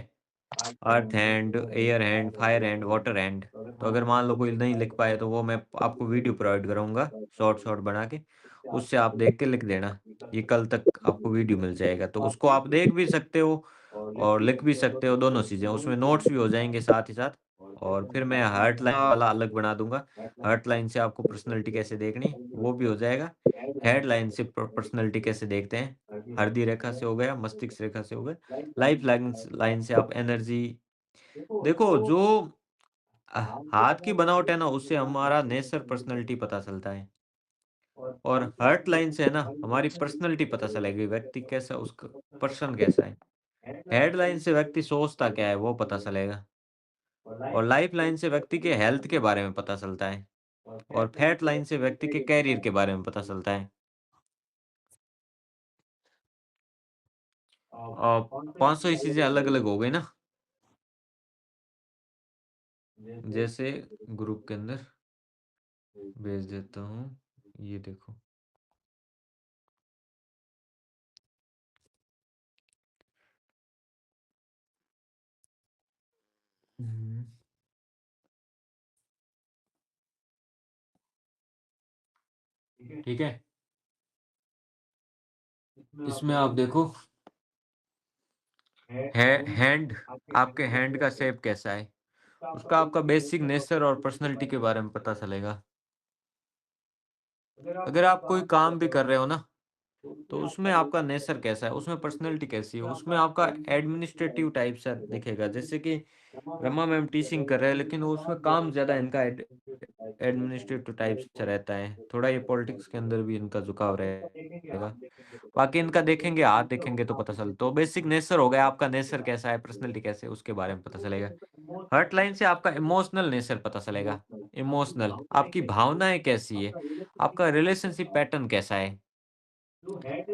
earth hand, air hand, fire hand, water hand. तो अगर मान लो कोई नहीं लिख पाए तो वो मैं आपको वीडियो प्रोवाइड कराऊंगा शॉर्ट बना के, उससे आप देख के लिख देना। ये कल तक आपको वीडियो मिल जाएगा, तो उसको आप देख भी सकते हो और लिख भी सकते हो, दोनों चीज़ें। उसमें नोट्स भी हो जाएंगे साथ ही साथ। और फिर मैं हार्ट लाइन वाला अलग बना दूंगा। हार्ट लाइन से आपको पर्सनैलिटी कैसे देखनी वो भी हो जाएगा। हेड लाइन से पर्सनैलिटी कैसे देखते हैं, हृदय रेखा से हो गया, मस्तिष्क रेखा से हो गया। लाइफ लाइन से आप एनर्जी देखो। जो हाथ की बनावट है ना, उससे हमारा नेचर पर्सनैलिटी पता चलता है। और हार्ट लाइन से है ना, हमारी पर्सनैलिटी पता चलेगी, व्यक्ति कैसा, उसका पर्सन कैसा है। हेड लाइन से व्यक्ति सोचता क्या है वो पता चलेगा। और लाइफ लाइन से व्यक्ति के हेल्थ के बारे में पता चलता है। और फैट लाइन से व्यक्ति के कैरियर के बारे में पता चलता है। और 500 ही चीजें अलग अलग हो गई ना, जैसे ग्रुप के अंदर भेज देता हूँ, ये देखो। हम्म, ठीक है, इसमें आप देखो हैंड, आपके हैंड का शेप कैसा है, उसका आपका बेसिक नेचर और पर्सनैलिटी के बारे में पता चलेगा। अगर आप कोई काम भी कर रहे हो ना, तो उसमें आपका नेचर कैसा है, उसमें पर्सनैलिटी कैसी है, उसमें आपका एडमिनिस्ट्रेटिव टाइप सा दिखेगा। जैसे कि रमा मैम टीचिंग कर रहे हैं, लेकिन वो उसमें काम ज़्यादा इनका एडमिनिस्ट्रेटिव टाइप से रहता है, थोड़ा ये पॉलिटिक्स के अंदर भी इनका झुकाव रहेगा। बाकी इनका देखेंगे, हाथ देखेंगे तो पता चलता। तो बेसिक नेचर हो गया, आपका नेचर कैसा है, पर्सनैलिटी कैसे है, उसके बारे में पता चलेगा। हर्ट लाइन से आपका इमोशनल नेचर पता चलेगा। इमोशनल, आपकी भावनाएं कैसी है, आपका रिलेशनशिप पैटर्न कैसा है।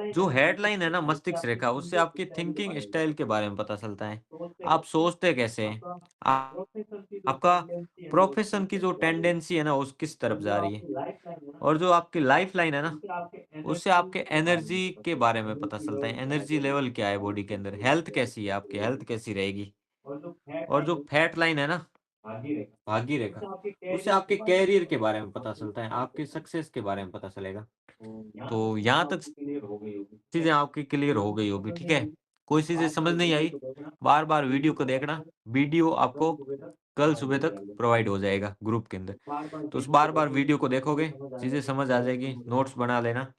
जो हेडलाइन है ना, मस्तिष्क रेखा, उससे आपकी थिंकिंग स्टाइल के बारे में पता चलता है। आप सोचते कैसे हैं, आपका प्रोफेशन की जो टेंडेंसी है ना, उस किस तरफ जा रही है। और जो आपकी लाइफ लाइन है ना, उससे आपके एनर्जी के बारे में पता चलता है। एनर्जी लेवल क्या है बॉडी के अंदर, हेल्थ कैसी है, आपकी हेल्थ कैसी रहेगी। और जो फैट लाइन है ना, भाग्य रेखा, उससे आपके कैरियर के बारे में पता चलता है, आपके सक्सेस के बारे में पता चलेगा। तो यहाँ तक चीजें आपकी क्लियर हो गई होगी, ठीक है। कोई चीजें समझ नहीं आई, बार बार वीडियो को देखना, वीडियो आपको कल सुबह तक प्रोवाइड हो जाएगा ग्रुप के अंदर। तो उस बार बार वीडियो को देखोगे, चीजें समझ आ जाएगी, नोट्स बना लेना,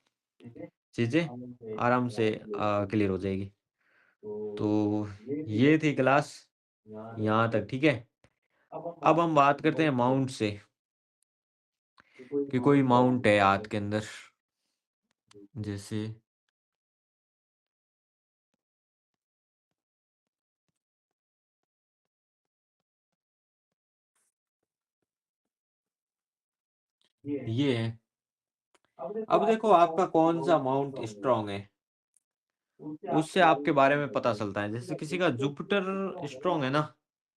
चीजें आराम से क्लियर हो जाएगी। तो ये थी क्लास यहाँ तक, ठीक है। अब हम बात करते हैं माउंट से, कि कोई माउंट है हाथ के अंदर, जैसे ये है। अब देखो आपका कौन सा माउंट स्ट्रांग है, उससे आपके बारे में पता चलता है। जैसे किसी का जुपिटर स्ट्रांग है ना,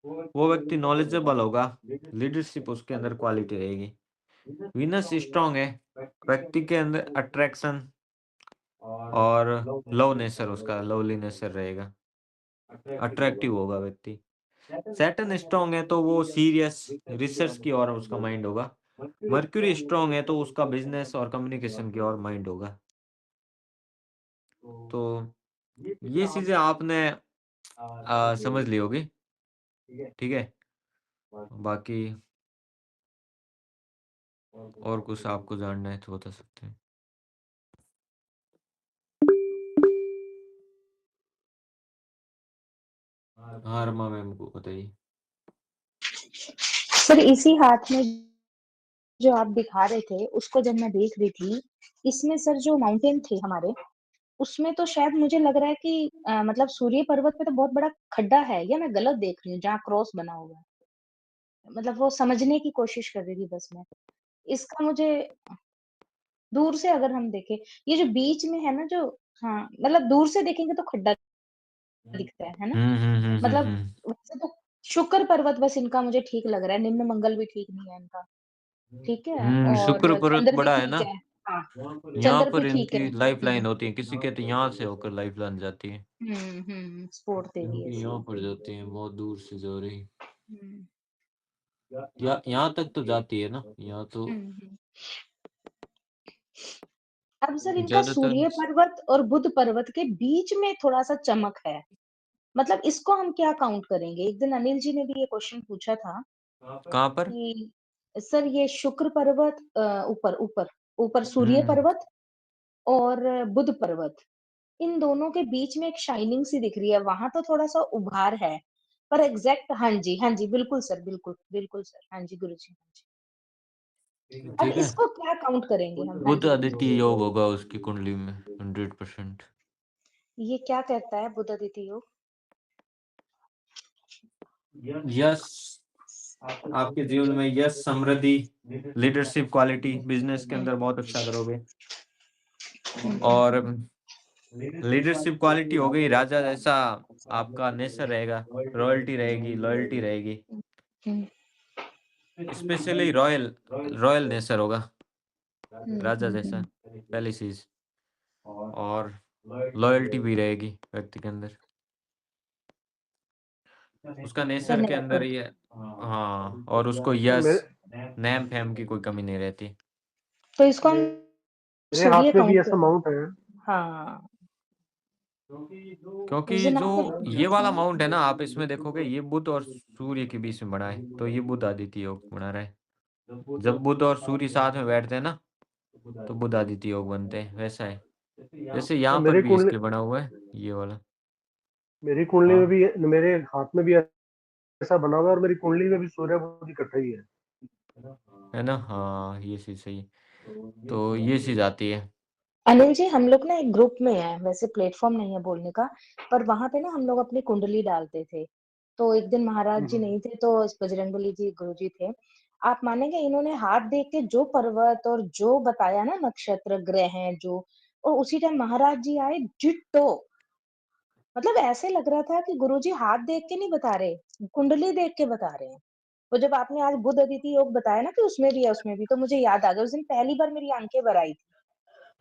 वो व्यक्ति नॉलेजेबल होगा, लीडरशिप उसके अंदर क्वालिटी रहेगी। वीनस स्ट्रांग है, व्यक्ति के अंदर अट्रैक्शन और लव नेचर, उसका लवली नेचर रहेगा, अट्रैक्टिव होगा व्यक्ति। सैटर्न स्ट्रांग है तो वो सीरियस रिसर्च की ओर उसका माइंड होगा। मर्क्यूरी स्ट्रांग है तो उसका बिजनेस और कम्युनिकेशन की ओर माइंड होगा। तो ये चीजें आपने समझ ली होगी, ठीक है। बाकी और कुछ आपको जानना है तो बता सकते हैं। हाँ रमा मैम को बताइए। सर इसी हाथ में जो आप दिखा रहे थे, उसको जब मैं देख रही थी, इसमें सर जो माउंटेन थे हमारे, उसमें तो शायद मुझे लग रहा है कि मतलब सूर्य पर्वत पे तो बहुत बड़ा खड्डा है, या मैं गलत देख रही हूँ जहाँ क्रॉस बना हुआ है? मतलब वो समझने की कोशिश कर रही थी बस मैं। इसका मुझे दूर से अगर हम देखें, ये जो बीच में है ना जो, हाँ, मतलब दूर से देखेंगे तो खड्डा दिखता है ना? मतलब हम्म। वैसे तो शुक्र पर्वत बस इनका मुझे ठीक लग रहा है, निम्न मंगल भी ठीक नहीं है इनका, ठीक है? शुक्र और पर्वत चंद्र भी बड़ा है ठीक ना, है। हाँ, यहाँ चंद्र भी पर ठीक है। इनकी लाइफ लाइन होती है, किसी के तो यहाँ से होकर लाइफ लाइन जाती है, स्पोर्ट दे दी इनकी ऐसी। यहाँ पर जाती है, बहुत दूर से जा रही। हुँ, यहाँ तक तो जाती है ना, यहाँ तो हुँ, हुँ। अब सर इनका ज्यादातर। सूर्य पर्वत और बुध पर्वत के बीच में थोड़ा-सा चमक है। मतलब इसको हम क्या काउंट करेंगे? एक दिन अनिल जी ने भी ये क्वेश्चन पूछा था कहाँ पर? कि सर ये शुक्र पर्वत ऊपर ऊपर ऊपर सूर्य हम्म पर्वत और बुध पर्वत, इन दोनों के बीच में एक शाइनिंग सी दिख रही है, वहाँ तो थोड़ा-सा उभार है। पर एग्ज़ैक्ट हाँ जी, बिल्कुल सर, बिल्कुल, बिल्कुल सर। हाँ जी, गुरुजी, हाँ जी। अब ठीक है। इसको क्या काउंट करेंगे हम? हाँ बुध जी, गुरुजी। आदित्य योग होगा उसकी कुंडली में 100%। ये क्या कहता है बुध आदित्य योग? यश, आपके जीवन में यश, समृद्धि, लीडरशिप क्वालिटी, बिजनेस के हुँ, अंदर बहुत अच्छा करोगे। हुँ, और लीडरशिप क्वालिटी हो गई, राजा जैसा आपका नेचर रहेगा, रॉयल्टी रहेगी, लॉयल्टी रहेगी, हुँ, स्पेशली रॉयल रॉयल नेचर होगा, हुँ, राजा हुँ, जैसा, हुँ। पहली चीज। और लॉयल्टी भी रहेगी व्यक्ति के अंदर, उसका नेचर के अंदर कनेक्टेड। ही है। हाँ, और उसको यश, मेरे नेम फेम की कोई कमी नहीं रहती, तो इसको हम मेरे सूर्य हाथ में भी काउंट ऐसा करें। माउंट है। हाँ, क्योंकि उस दिन जो आपको ये वाला माउंट है ना, आप इसमें देखोगे ये बुध और सूर्य के बीच में बना है, तो ये बुध आदित्य योग बना रहा है। जब बुध और सूर्य साथ में बैठते हैं ना, तो बुध आदित्य योग बनते हैं, वैसा है। जैसे और यहाँ पर भी इसके बना हुआ है ये वाला। मेरी कुंडली में हाँ, भी, मेरे हाथ में भी ऐसा बना हुआ है, और मेरी कुंडली में भी सूर्य बुध इकट्ठा ही है। है ना, हाँ ये चीज सही है। तो ये चीज आती है। अनिल जी, हम लोग ना एक ग्रुप में हैं, वैसे प्लेटफ़ॉर्म नहीं है बोलने का, पर वहाँ पे ना हम लोग अपनी कुंडली डालते थे। तो एक दिन महाराज जी नहीं थे, तो बजरंगबली जी गुरुजी थे। आप मानेंगे इन्होंने हाथ देख के जो पर्वत और जो बताया ना नक्षत्र, ग्रह हैं जो, और उसी टाइम महाराज जी आए डिट्टो। मतलब ऐसे लग रहा था कि गुरुजी हाथ देख के नहीं बता रहे, कुंडली देख के बता रहे हैं। तो जब आपने आज बुध अदिति योग बताया ना कि उसमें भी है, उसमें भी, तो मुझे याद आ गया, उस दिन पहली बार मेरी आँखें भर आई थी।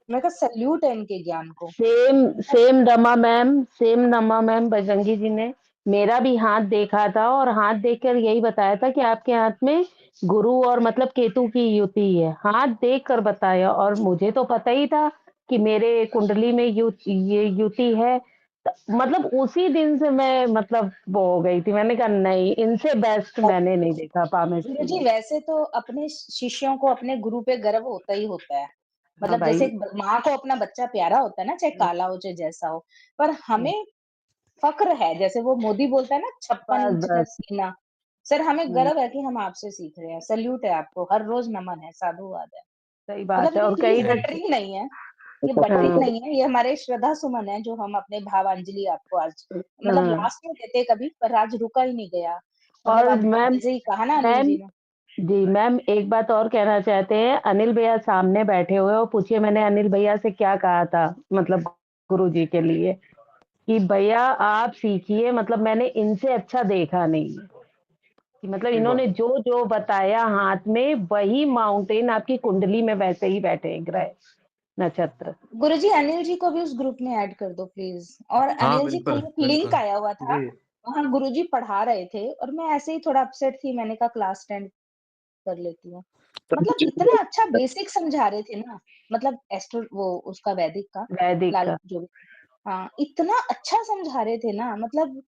मैं कहा सैल्यूट है इनके ज्ञान को। Same same Rama ma'am Bajrangi ji ने मेरा भी हाथ देखा था और हाथ देखकर यही बताया था कि आपके हाथ में गुरु और मतलब केतु की युति है। हाथ देखकर बताया और मुझे तो पता ही था कि मेरे कुंडली में ये युति है। मतलब उसी दिन से मैं मतलब वो हो गई थी। मैंने कहा नहीं, इनसे बेस्ट मैंने नहीं देखा गुरु जी पामेस्ट्री। वैसे तो अपने शिष्यों को अपने गुरु पे गर्व होता ही होता है। हाँ मतलब जैसे भाई। एक माँ को अपना बच्चा प्यारा होता है ना, चाहे हुँ, काला हो चाहे जैसा हो। पर हुँ। हमें फ़क्र है, जैसे वो मोदी बोलता है ना 56 बस, इंच का बस। सीना। सर हमें हुँ, गर्व है कि हम आपसे सीख रहे हैं, सैल्यूट है आपको, हर रोज़ नमन है, साधुवाद है। सही मतलब बात है और ये कई जगह बटरिंग नहीं है, ये बटरिंग हाँ, नहीं है, ये हमारे श्रद्धा सुमन है जो हम अपने भावांजलि आपको आज मतलब हाँ। लास्ट में देते कभी, पर आज रुका ही नहीं गया। मतलब और आप मैम जैसे ही कहा ना अनिल मैम जी ने। जी, मैम एक बात और कहना चाहते हैं, अनिल भैया सामने बैठे हुए हैं और पूछिए मैंने अनिल भैया से क्या कहा था मतलब गुरुजी के लिए कि भैया आप सीखिए, मतलब मैंने इनसे अच्छा देखा नहीं है। कि मतलब इन्होंने जो-जो बताया हाथ में वही माउंटेन आपकी कुंडली में वैसे ही बैठे हैं ग्रह, नक्षत्र। गुरुजी अनिल जी को भी उस ग्रुप में ऐड कर दो प्लीज। और हाँ अनिल जी कल बिल्कुल एक लिंक बिल्कुल। आया हुआ था, जी वहाँ गुरुजी पढ़ा रहे थे और मैं ऐसे ही थोड़ा अपसेट थी, मैंने कहा क्लास अटेंड कर लेती हूँ। मतलब इतना अच्छा बेसिक समझा रहे थे ना, मतलब एस्ट्रो वो उसका वैदिक का वैदिक लाल का। जो भी हाँ, इतना अच्छा समझा रहे थे ना, मतलब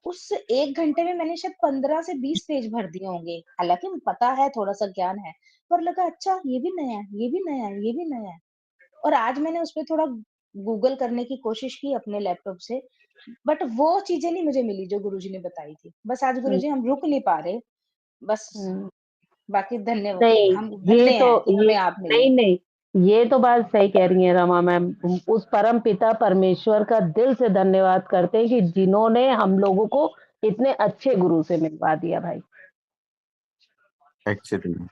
उस 1 घंटे में मैंने शायद 15 से 20 पेज भर दिए होंगे। हालाँकि पता है, थोड़ा-सा ज्ञान है, पर लगा अच्छा ये भी नया है, ये भी नया है, ये भी नया है। और आज मैंने उसपे थोड़ा गूगल करने की कोशिश की अपने लैपटॉप से, बट वो चीज़ें नहीं मुझे मिली जो गुरुजी ने बताई थी। बस आज हुँ, गुरुजी हम रुक नहीं पा रहे, बस हुँ। बाकी नहीं, हम ये धन्य तो हैं कि ये हमें आप मिले। नहीं, नहीं, ये तो बात सही कह रही हैं रमा मैम। उस परम पिता परमेश्वर का दिल से धन्यवाद करते हैं कि जिन्होंने हम लोगों को इतने अच्छे गुरु से मिलवा दिया भाई। एक्चुअली में।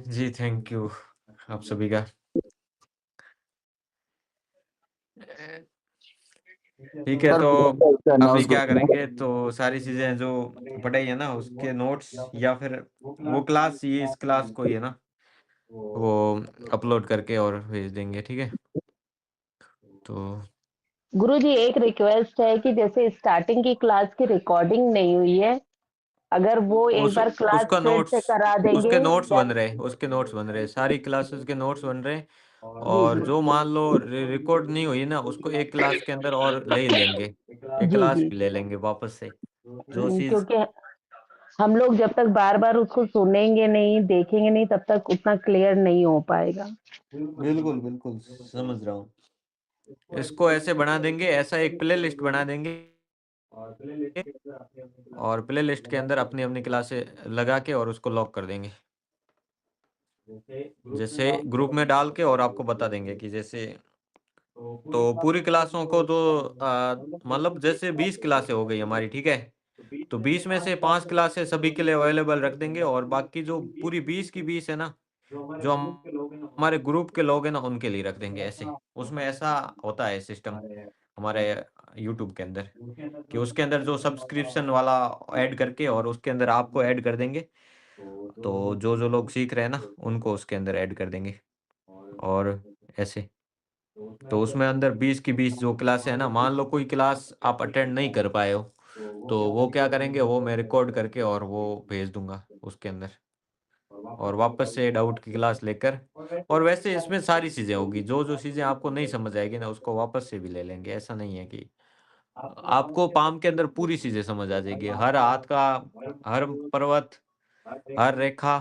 जी थैंक यू आप सभी का। ठीक है सर तो मुझे अभी अनाउंस क्या करो। करेंगे, तो सारी चीजें जो पढ़ाई है ना उसके नोट्स या फिर वो क्लास ये इस क्लास को ही है ना वो अपलोड करके और भेज देंगे, ठीक है। तो गुरुजी एक रिक्वेस्ट है कि जैसे स्टार्टिंग की क्लास की रिकॉर्डिंग नहीं हुई है, अगर वो एक उस बार क्लास उसका फिर नोट्स से करा देंगे उसके नोट्स बन रहे, सारी क्लासेस के नोट्स बन रहे। जी, और जी। जो मान लो रिकॉर्ड नहीं हुई ना उसको एक क्लास के अंदर और ले ही लेंगे, एक जी, क्लास जी। भी ले लेंगे वापस से जो चीज। क्योंकि हम लोग जब तक बार-बार उसको सुनेंगे नहीं, देखेंगे नहीं, तब तक उतना क्लियर नहीं हो पाएगा। बिल्कुल बिल्कुल समझ रहा हूँ। इसको ऐसे बना देंगे, ऐसा एक प्ले लिस्ट बना देंगे और प्ले लिस्ट के अंदर अपनी अपनी क्लासें लगा के और उसको लॉक कर देंगे। जैसे ग्रुप में डाल के और आपको बता देंगे कि जैसे तो पूरी क्लासों को तो मतलब जैसे 20 क्लासें हो गई हमारी, ठीक है। तो 20 में से 5 क्लासें सभी के लिए अवेलेबल रख देंगे और बाकी जो पूरी 20 की 20 है ना, जो हमारे ग्रुप के लोग हैं ना उनके लिए रख देंगे ऐसे। उसमें ऐसा होता है सिस्टम हमारे यूट्यूब के अंदर कि उसके अंदर जो सब्सक्रिप्शन वाला ऐड करके और उसके अंदर आपको ऐड कर देंगे। तो जो लोग सीख रहे हैं ना उनको उसके अंदर ऐड कर देंगे और ऐसे। तो उसमें अंदर 20 की 20 जो क्लासें है ना, मान लो कोई क्लास आप अटेंड नहीं कर पाए हो, तो वो क्या करेंगे, वो मैं रिकॉर्ड करके और वो भेज दूँगा उसके अंदर और वापस से डाउट की क्लास लेकर। और वैसे इसमें सारी चीज़ें होगी, जो चीज़ें आपको नहीं समझ आएगी ना उसको वापस से भी ले लेंगे। ऐसा नहीं है कि आपको पाम के अंदर पूरी चीज़ें समझ आ जाएगी। हर हाथ का, हर पर्वत, हर रेखा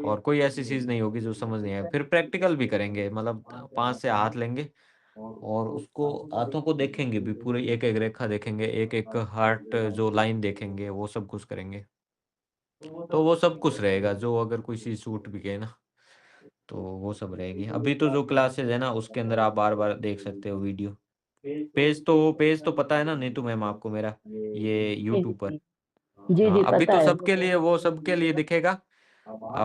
और कोई ऐसी चीज़ नहीं होगी जो समझ नहीं आए। फिर प्रैक्टिकल भी करेंगे, मतलब 5 से हाथ लेंगे और उसको हाथों को देखेंगे भी, पूरी एक-एक रेखा देखेंगे, एक-एक हार्ट जो लाइन देखेंगे, वो सब कुछ करेंगे। तो वो सब कुछ रहेगा, जो अगर कोई चीज़ छूट भी गई ना, तो वो सब रहेगी। अभी तो जो क्लासेस है ना, उसके अंदर आप बार-बार देख सकते हो वीडियो। पेज तो पता है ना नीतू मैम आपको मेरा, ये जी, यूट्यूब पर। जी। जी, हाँ, जी, अभी पता तो है। सबके लिए वो सबके लिए दिखेगा।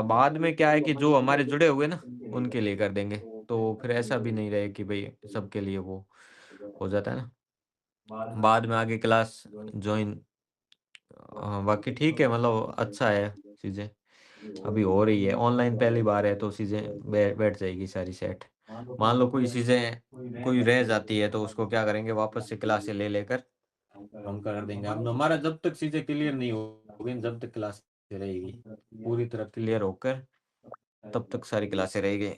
बाद में क्या है कि जो हमारे जुड़े हुए ना, उनके लिए कर देंगे। तो फिर ऐसा भी नहीं रहे कि भई सबके लिए वो हो जाता है ना, बाद में आगे क्लास जॉइन। बाकी ठीक है, मतलब अच्छा है चीज़ें, अभी हो रही है। ऑनलाइन पहली बार है तो चीज़ें बैठ जाएगी सारी सेट। मान लो कोई चीज़ें कोई रह जाती है तो उसको क्या करेंगे, वापस से क्लासें ले लेकर हम कर देंगे। हम हमारा जब तक चीजें क्लियर नहीं होगी, जब तक क्लास रहेगी पूरी तरह क्लियर होकर, तब तक सारी क्लासें रहेगी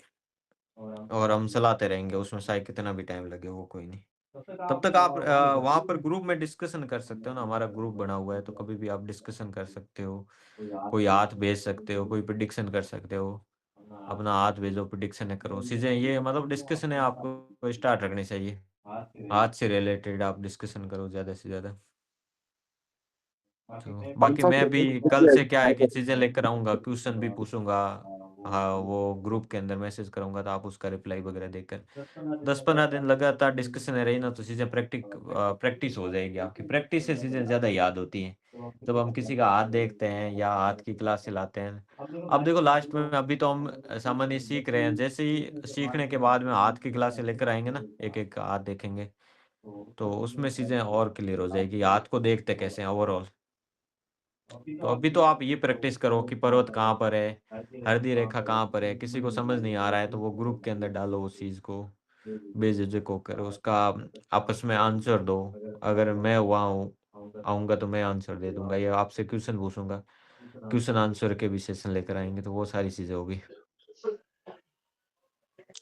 और हम चलाते रहेंगे, उसमें चाहे कितना भी टाइम लगे वो कोई नहीं। तब तक आप वहाँ पर ग्रुप में डिस्कशन कर सकते हो ना, हमारा ग्रुप बना हुआ है तो कभी भी आप डिस्कशन कर सकते हो, कोई हाथ भेज सकते हो, कोई प्रिडिक्शन कर सकते हो, अपना हाथ भेजो, प्रिडिक्शन करो, चीजें ये मतलब डिस्कशन है, आपको स्टार्ट रखनी चाहिए, हाथ से रिलेटेड आप डिस्कशन करो ज्यादा से ज्यादा। तो बाकी मैं भी कल से क्या है कि चीजें लेकर आऊंगा, क्वेश्चन भी पूछूंगा, हाँ वो ग्रुप के अंदर मैसेज करूंगा तो आप उसका रिप्लाई वगैरह देकर 10-15 दिन लगातार डिस्कशन रही ना तो चीजें प्रैक्टिस हो जाएगी, आपकी प्रैक्टिस से चीजें ज्यादा याद होती हैं। जब हम किसी का हाथ देखते हैं या हाथ की क्लास चलाते हैं, अब देखो लास्ट में अभी तो हम सामान्य सीख रहे हैं, जैसे ही सीखने के बाद में हाथ की क्लासें लेकर आएंगे ना, एक एक हाथ देखेंगे तो उसमें चीजें और क्लियर हो जाएगी, हाथ को देखते कैसे हैं ओवरऑल। तो अभी तो आप ये प्रैक्टिस करो कि पर्वत कहाँ पर है, हल्दी रेखा कहाँ पर है, किसी को समझ नहीं आ रहा है तो वो ग्रुप के अंदर डालो उस चीज को, बेझिझक होकर उसका आपस में आंसर दो। अगर मैं वहाँ हूँ आऊँगा तो मैं आंसर दे दूंगा, या आपसे क्वेश्चन पूछूंगा, क्वेश्चन आंसर के भी सेशन लेकर आएंगे, तो वो सारी चीजें होगी।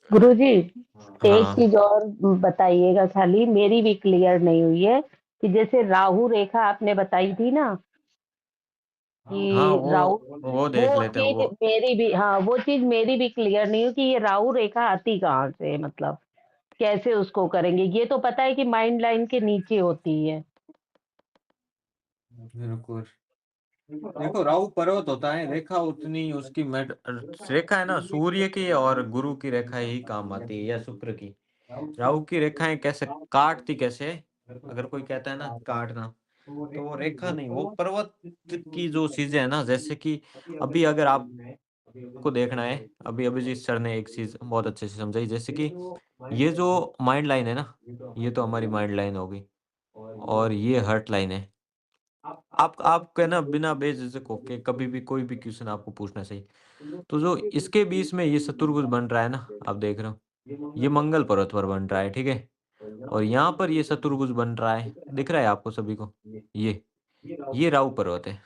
गुरुजी एक हाँ चीज और बताइएगा, खाली मेरी भी क्लियर नहीं हुई है कि जैसे राहु रेखा आपने बताई थी ना हाँ, कि राहु, वो देख वो लेते हैं चीज वो। मेरी भी, हाँ वो चीज मेरी भी क्लियर नहीं हुई कि ये राहु रेखा आती कहाँ से, मतलब कैसे उसको करेंगे। ये तो पता है कि माइंड लाइन के नीचे होती है। बिल्कुल, देखो राहु पर्वत होता है, रेखा उतनी उसकी रेखा है ना सूर्य की और गुरु की रेखा ही काम आती है, या शुक्र की। राहु की रेखाएं कैसे काटती कैसे है? अगर कोई कहता है ना काटना, तो वो रेखा नहीं, वो पर्वत की जो चीजें है ना, जैसे कि अभी अगर आपको देखना है, अभी अभिजीत सर ने एक चीज बहुत अच्छे से समझाई, जैसे कि ये जो माइंड लाइन है ना, ये तो हमारी माइंड लाइन होगी, और ये हर्ट लाइन है। आप कहना बिना बेझिझक होके कभी भी कोई भी क्वेश्चन आपको पूछना चाहिए। तो जो इसके बीच में ये चतुर्भुज बन रहा है ना, आप देख रहे हो, ये मंगल पर्वत पर बन रहा है, ठीक है? और यहाँ पर ये चतुर्भुज बन रहा है, दिख रहा है आपको सभी को? ये राहु पर्वत है,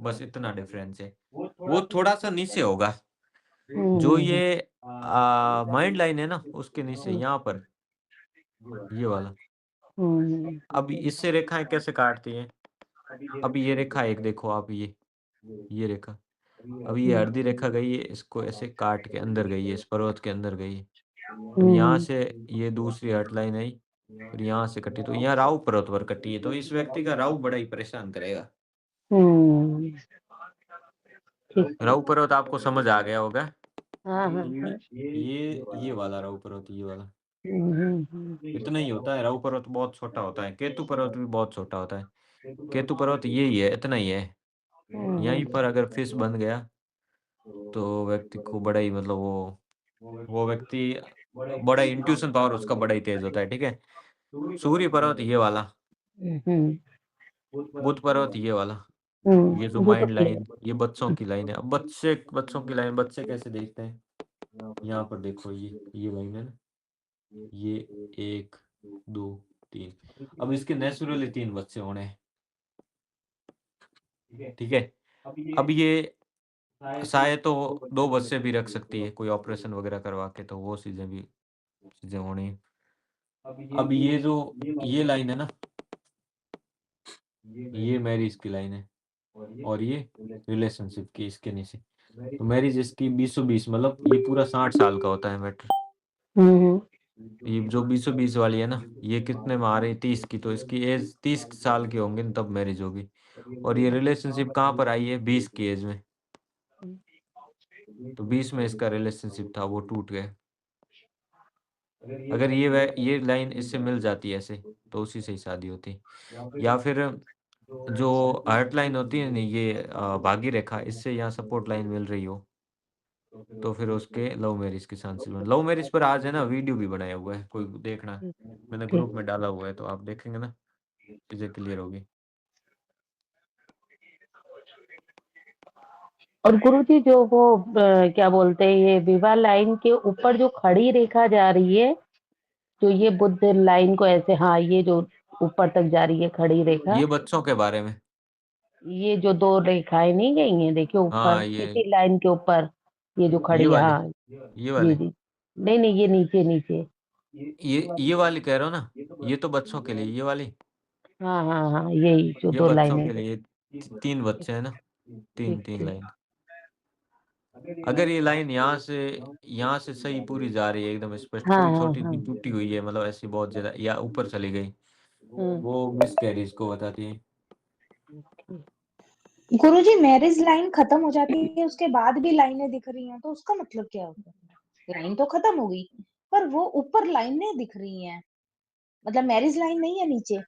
बस इतना डिफरेंस है। वो थोड़ा सा नीचे होगा, जो ये माइंड लाइन है ना, उसके नीचे यहाँ पर ये वाला। अब इससे रेखाएं कैसे काटती हैं? अब ये रेखा एक देखो आप, ये रेखा, अब ये हल्दी रेखा गई है, इसको ऐसे काट के अंदर गई है, इस पर्वत के अंदर गई है। अब यहाँ से ये दूसरी हर्ट लाइन आई, फिर यहाँ से कटी, तो यहाँ राहु पर्वत पर कटी है, तो इस व्यक्ति का राहु बड़ा ही परेशान करेगा। राहु पर्वत आपको समझ आ गया होगा? ये वाला राहु पर्वत, ये वाला इतना ही होता है। राहु पर्वत बहुत छोटा होता है, केतु पर्वत भी बहुत छोटा होता है। केतु पर्वत यही है, इतना ही है। यहीं पर अगर फिश बन गया तो व्यक्ति को बड़ा ही मतलब वो व्यक्ति बड़ा इंट्यूशन पावर उसका बड़ा ही तेज होता है, ठीक है? सूर्य पर्वत ये वाला, बुध पर्वत ये वाला, ये जो वो तो माइंड लाइन, ये बच्चों की लाइन है। अब बच्चों की लाइन बच्चे कैसे देखते हैं? यहाँ पर देखो, ये लाइन है ना, ये 1 2 3, अब इसके नेचुरली 3 बच्चे होने हैं, ठीक है? अब ये शायद तो 2 बच्चे भी रख सकती है कोई ऑपरेशन वगैरह करवा के, तो वो चीजें होनी है। अब ये जो ये लाइन है ना, ये मैरिज की लाइन है, और ये रिलेशनशिप की इसके नीचे। तो मैरिज इसकी 20-20, मतलब ये पूरा 60 साल का होता है मैटर। ये जो 20-20 वाली है ना, ये कितने में आ रही है? 30 की, तो इसकी एज 30 साल की होंगी न तब मैरिज होगी। और ये रिलेशनशिप कहाँ पर आई है? 20 की एज में। तो 20 में इसका रिलेशनशिप था, वो टूट गया। अगर ये लाइन इससे मिल जाती है ऐसे, तो उसी से ही शादी होती। या फिर जो हार्ट लाइन होती है ना, ये भागी रेखा, इससे यहाँ सपोर्ट लाइन मिल रही हो, तो फिर उसके लव मैरिज के चांसेस बन। लव मैरिज पर आज है ना वीडियो भी बनाया हुआ है, कोई देखना, मैंने ग्रुप में डाला हुआ है, तो आप देखेंगे ना चीजें क्लियर होगी। और गुरुजी जो वो क्या बोलते हैं, ये विवाह लाइन के ऊपर जो खड़ी रेखा जा रही है, जो ये बुद्ध लाइन को ऐसे, हाँ ये जो ऊपर तक जा रही है खड़ी रेखा। ये बच्चों के बारे में। ये जो 2 रेखाएं नहीं गई हैं, देखिए ऊपर हाँ ये इसी लाइन के ऊपर ये जो खड़ी है। वाली हाँ ये जी वाली जी। नहीं ये नीचे। ये वाली कह रहे हो ना, ये तो बच्चों के लिए ये वाली, हाँ यही जो ये 2 बच्चों लाइनें। के लिए 3 बच्चे हैं ना, तीन ठीक। लाइन। अगर ये लाइन यहाँ से सही पूरी जा रही है एकदम स्पष्ट, कोई छोटी सी टूटी हुई है मतलब ऐसी बहुत ज्यादा या ऊपर चली गई, वो मिस कैरीज को बताती है। गुरुजी मैरिज लाइन खत्म हो जाती है, उसके बाद भी लाइनें दिख रही हैं, तो उसका मतलब क्या होता है? लाइन तो खत्म हो गई, पर वो ऊपर लाइनें दिख रही हैं, मतलब मैरिज लाइन नहीं है नीचे,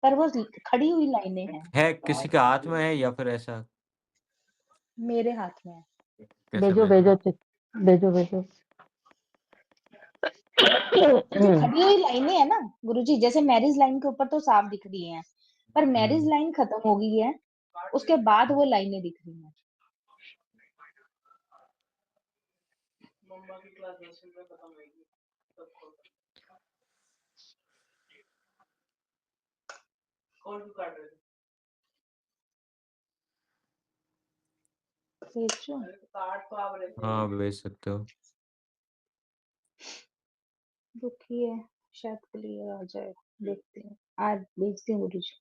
पर वो खड़ी हुई लाइनें हैं। है किसी के हाथ में है या फिर ऐसा मेरे हाथ में है। कैसे भेजो भेजो। जो खड़ी हुई लाइनें है ना गुरुजी, जैसे मैरिज लाइन के ऊपर तो साफ दिख रही हैं, पर मैरिज लाइन खत्म हो गई है, उसके बाद वो लाइनें दिख रही हैं। भेजो। हाँ भेज सकते हो। रुकिए, शायद क्लियर आ जाए, देखते हैं। आज भेजती हूँ गुरुजी।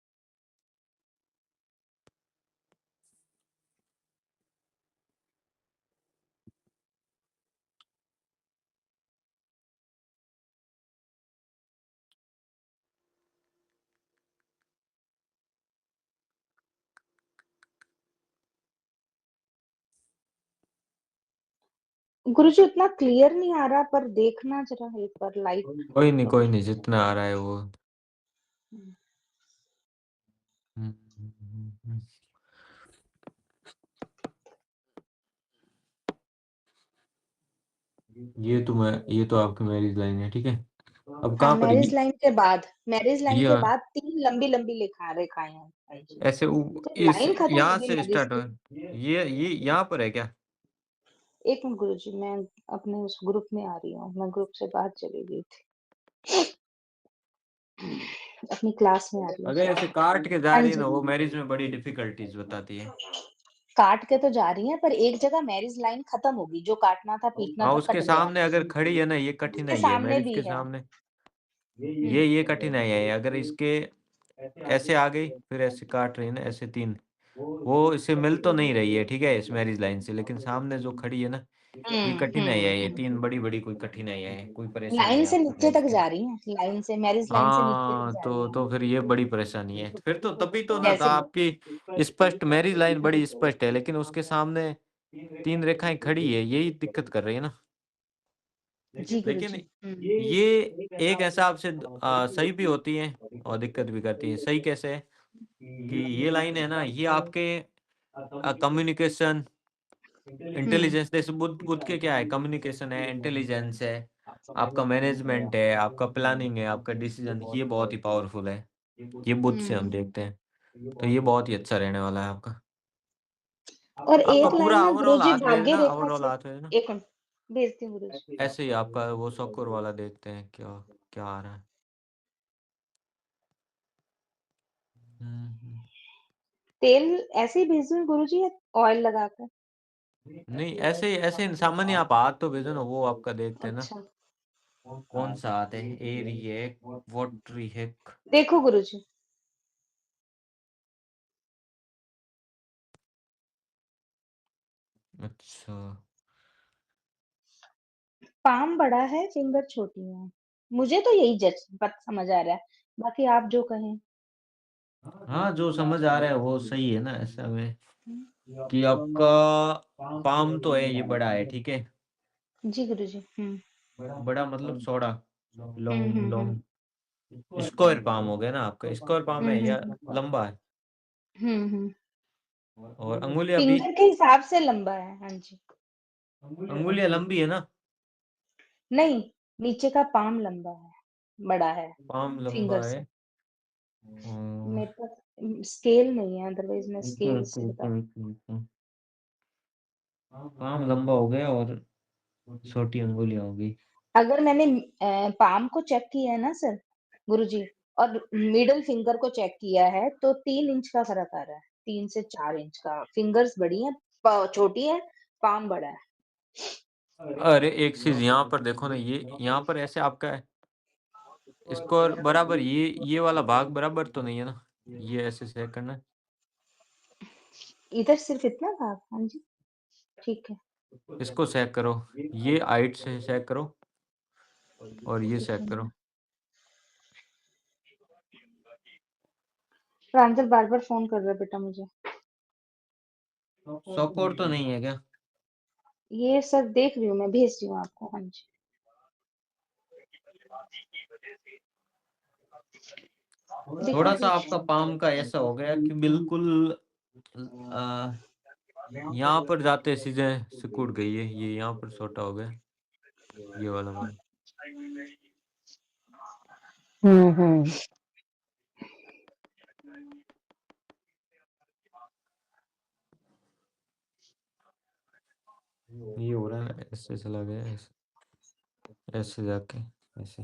गुरुजी उतना क्लियर नहीं आ रहा, पर देखना जरा एक बार लाइट। कोई नहीं जितना आ रहा है वो। हम्म, हम्म, हम्म। ये तो आपकी मैरिज लाइन है, ठीक है। अब हाँ, कहाँ पर मैरिज लाइन के बाद, मैरिज लाइन ये के बाद 3 लंबी-लंबी रेखाएं हैं। हाँ जी। ऐसे तो इस लाइन खत्म हो यहाँ गई से मैरिज स्टार्ट हो, की। ये यहाँ पर है क्या? एक मिनट गुरुजी, मैं अपने उस ग्रुप में आ रही हूँ, मैं ग्रुप से बाहर चली गई थी, अपनी क्लास में आ रही हूँ। अगर ऐसे काट के जा हाँ रही है जी, ना, वो मैरिज में बड़ी डिफिकल्टीज बताती है। काट के तो जा रही हैं, पर एक जगह मैरिज लाइन खत्म होगी, जो काटना था पीटना हाँ था उसके कट गया। सामने अगर खड़ी है ना, ये उसके कठिनाई है सामने मैरिज भी के है। सामने, ये कठिनाई है। अगर इसके ऐसे आ गई फिर ऐसे काट रही है ना, ऐसे 3, वो इससे मिल तो नहीं रही है, ठीक है, इस मैरिज लाइन से, लेकिन सामने जो खड़ी है ना, ये कठिनाई है, ये 3 बड़ी कोई कठिनाई है, कोई परेशानी लाइन है से आपको नीचे मैरिज तक के। जा रही हैं, लाइन से मैरिज लाइन से नीचे तक हाँ जा रही तो फिर ये बड़ी परेशानी है, फिर तो तभी तो हैं, ना था जैसे आपकी स्पष्ट मैरिज लाइन बड़ी स्पष्ट है, लेकिन उसके सामने 3 रेखाएं खड़ी है, यही दिक्कत कर रही है ना। जी लेकिन गुरुजी। ये एक हिसाब से सही भी होती है और दिक्कत भी करती है। सही कैसे है कि ये लाइन है ना, ये आपके कम्युनिकेशन, इंटेलिजेंस, जैसे बुध बुध के क्या है, कम्युनिकेशन है, इंटेलिजेंस है, आपका मैनेजमेंट है, आपका प्लानिंग है, आपका डिसीजन, ये बहुत ही पावरफुल है। ये बुध से हम देखते हैं, तो ये बहुत ही अच्छा रहने वाला है आपका। और आपका एक लाइन पूरा ना ओवरऑल गुरुजी हाथ भाग्य भेजना, रेखा ओवरऑल से। हाथ भेजना। एक मिनट, भेजती हूँ गुरुजी। ऐसे ही आपका वो शॉकर वाला देखते हैं क्या क्या आ रहा है। हम्म। तेल ऐसे ही भेज दूँ गुरुजी, या ऑयल लगाकर? नहीं ऐसे ही सामान्य आप हाथ तो भेजो ना, वो आपका देखते हैं ना अच्छा, कौन सा हाथ है, एरी है, वोटरी है। देखो गुरुजी। अच्छा पाम बड़ा है, फिंगर छोटी है। मुझे तो यही जज बात समझ आ रहा है, बाकी आप जो कहें। हाँ जो समझ आ रहा है वो सही है ना, ऐसा में कि आपका पाम तो है, ये बड़ा है, ठीक है। जी गुरुजी। बड़ा मतलब चौड़ा, हम्म लॉन्ग हम्म लॉन्ग स्क्वायर पाम हो गया ना आपका, स्क्वायर पाम है या लंबा है, हम्म। और अंगुलियां भी, फिंगर के हिसाब से लंबा है, हाँ जी। अंगुलियां लंबी है ना, नहीं, नीचे का पाम लंबा है, बड़ा है पाम फिंगर लंबा से। है। हम्म, मेरे पास स्केल नहीं है, अदरवाइज मैं ओके स्केल ओके से बता। ओके। पाम लंबा हो गया और छोटी अंगुलियां होगी। अगर मैंने पाम को चेक किया है ना सर, गुरुजी, और मिडल फिंगर को चेक किया है तो 3 इंच का फ़र्क आ रहा है, 3 से 4 इंच का। फिंगर्स बड़ी हैं, प छोटी है, पाम बड़ा है। अरे एक चीज़ यहाँ पर देखो ना, ये यहाँ पर ऐसे आपका है, इसको और बराबर ये वाला भाग बराबर तो नहीं है ना? ये ऐसे चेक करना है। इधर सिर्फ़ इतना भाग? हाँ जी, ठीक है, इसको चेक करो, ये हाइट से चेक करो और ये ठीक चेक है। करो। प्रांजल बार-बार फ़ोन कर रहा है बेटा मुझे। सपोर्ट तो नहीं है क्या? ये सब देख रही हूँ मैं, भेज रही हूँ आपको। हाँ जी। दिखा थोड़ा-सा भेज आपका पाम का ऐसा हो गया कि बिल्कुल अ, यहाँ पर जाते चीज़ें सिकुड़ गई है, ये यहाँ पर छोटा हो गया, ये वाला भाग। हम्म। ये हो रहा है, ऐसे चला गया, ऐसे जाके, ऐसे।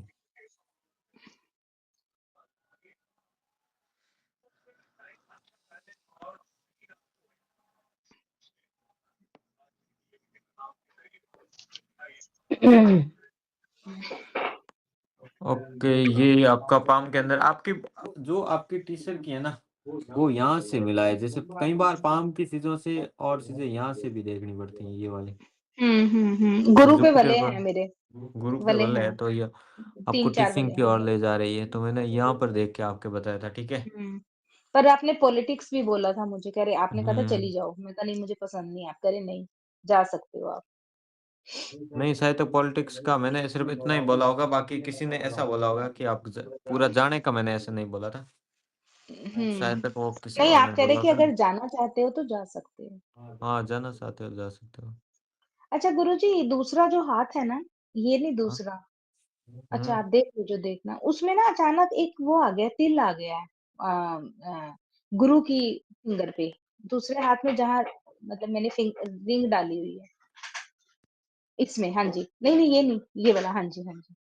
ओके, ये आपका पाम के अंदर आपकी जो आपकी टी-शर्ट की है ना, वो यहाँ से मिला है। जैसे कई बार पाम की चीज़ों से और चीज़ें यहाँ से भी देखनी पड़ती हैं, ये वाली। गुरु पे जुपिटर वले पर हैं मेरे, गुरु पे वले बल हैं, है, तो ये आपको 3-4 टीचिंग वले की हैं। ओर ले जा रही है, तो मैंने यहाँ पर देख के आपको बताया था, ठीक है? पर आपने पॉलिटिक्स भी बोला था मुझे, कह रहे आपने कहा था चली हुँ। जाओ। मैं कहा नहीं मुझे पसंद नहीं है। आप कह रहे नहीं, जा सकते हो आप। नहीं, शायद तो पॉलिटिक्स का मैंने सिर्फ़ इतना ही बोला होगा, बाकी किसी ने ऐसा बोला होगा कि आप पूरा जाने का मैंने ऐसे नहीं बोला था। शायद हुँ। तक वो किसी नहीं और ने आप कह रहे बोला कि होगा अगर ना। जाना चाहते हो तो जा सकते हो। हाँ, जाना चाहते हो जा सकते हो। अच्छा गुरुजी दूसरा जो हाथ है ना, ये नहीं हाँ, दूसरा, अच्छा हुँ, आप देख लो जो देखना, उसमें ना अचानक एक वो आ गया, तिल आ गया है। गुरु की फिंगर पे, दूसरे हाथ में जहाँ मतलब मैंने रिंग डाली हुई है, इसमें हाँ जी। नहीं, ये नहीं, ये वाला हाँ जी, हाँ जी।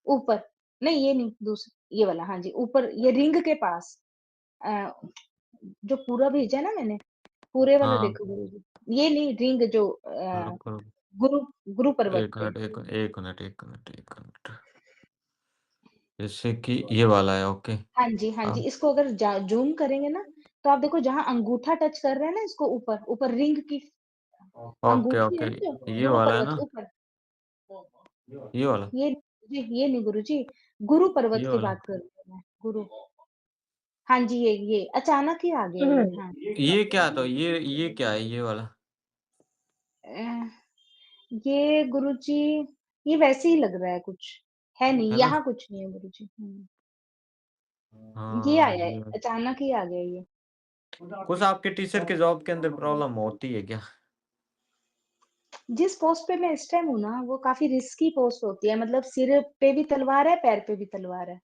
ऊपर, नहीं ये नहीं, ये वाला हाँ जी, ऊपर ये रिंग के पास अ, जो पूरा भेजा है ना मैंने, पूरे वाला हाँ, देखो गुरुजी। ये नहीं रिंग जो रुको, रुको। गुरु गुरु पर्वत 1 पे। Minute, 1 minute, 1 minute, 1 minute. जैसे कि ये वाला है, ओके। हाँ जी, हाँ जी। अब इसको अगर ज़ूम करेंगे ना, तो आप देखो जहाँ अंगूठा टच कर रहा है ना इसको ऊपर, ऊपर रिंग की ओके, अंगूठी ओके, है ना जो ये गुरु वाला है पर्वत ना? ऊपर। ये वाला? ये नहीं गुरुजी, गुरु पर्वत ये की वाला? बात कर रही हूँ मैं, गुरु। हाँ जी, ये अचानक ही आ गया ये, हाँ। ये क्या तो ये क्या है ये वाला? अ, ये गुरुजी ये वैसे ही लग रहा है कुछ, है नहीं, है ना? यहाँ कुछ नहीं है गुरुजी। ये हाँ, आया है, ये अचानक ही आ गया ये। कुछ आपके टीचर के जॉब के अंदर प्रॉब्लम होती है क्या? जिस पोस्ट पे मैं इस टाइम हूँ ना, वो काफ़ी रिस्की पोस्ट होती है, मतलब सिर पे भी तलवार है, पैर पे भी तलवार है।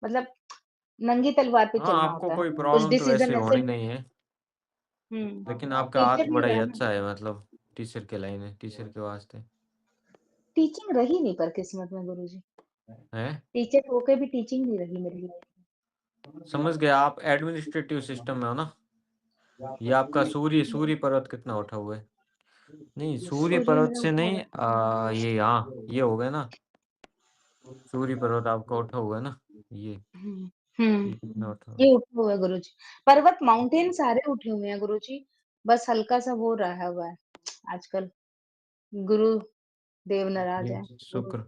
मतलब नंगी तलवार पे हाँ, चलना आपको होता है। कोई कुछ प्रॉब्लम तो वैसे डिसीज़न ऐसे होनी नहीं है, लेकिन आपका हाथ टीचर नहीं बड़ा ही रहा ना। अच्छा है, मतलब टीचर के लाइन है, टीचर के वास्ते। टीचिंग रही नहीं पर किस्मत में गुरुजी। हैं? टीचर होके भी टीचिंग नहीं रही मेरी लाइफ समझ गया, आप एडमिनिस्ट्रेटिव सिस्टम में हो ना? ये आपका सूर्य पर्वत कितना उठा हुआ है? नहीं, में। सूर्य सूर्य पर्वत मेरा से उठा हुआ नहीं, है। ये यहाँ, ये हो गया ना? सूर्य पर्वत आपका उठा हुआ है ना? हुँ, हुँ। ये कितना उठा हुआ ये है? उठे हुए हैं गुरुजी। पर्वत माउंटेन सारे उठे हुए हैं गुरुजी। बस हल्का-सा वो रहा हुआ है आजकल। गुरुदेव नाराज़ ये है। गुरु शुक्र।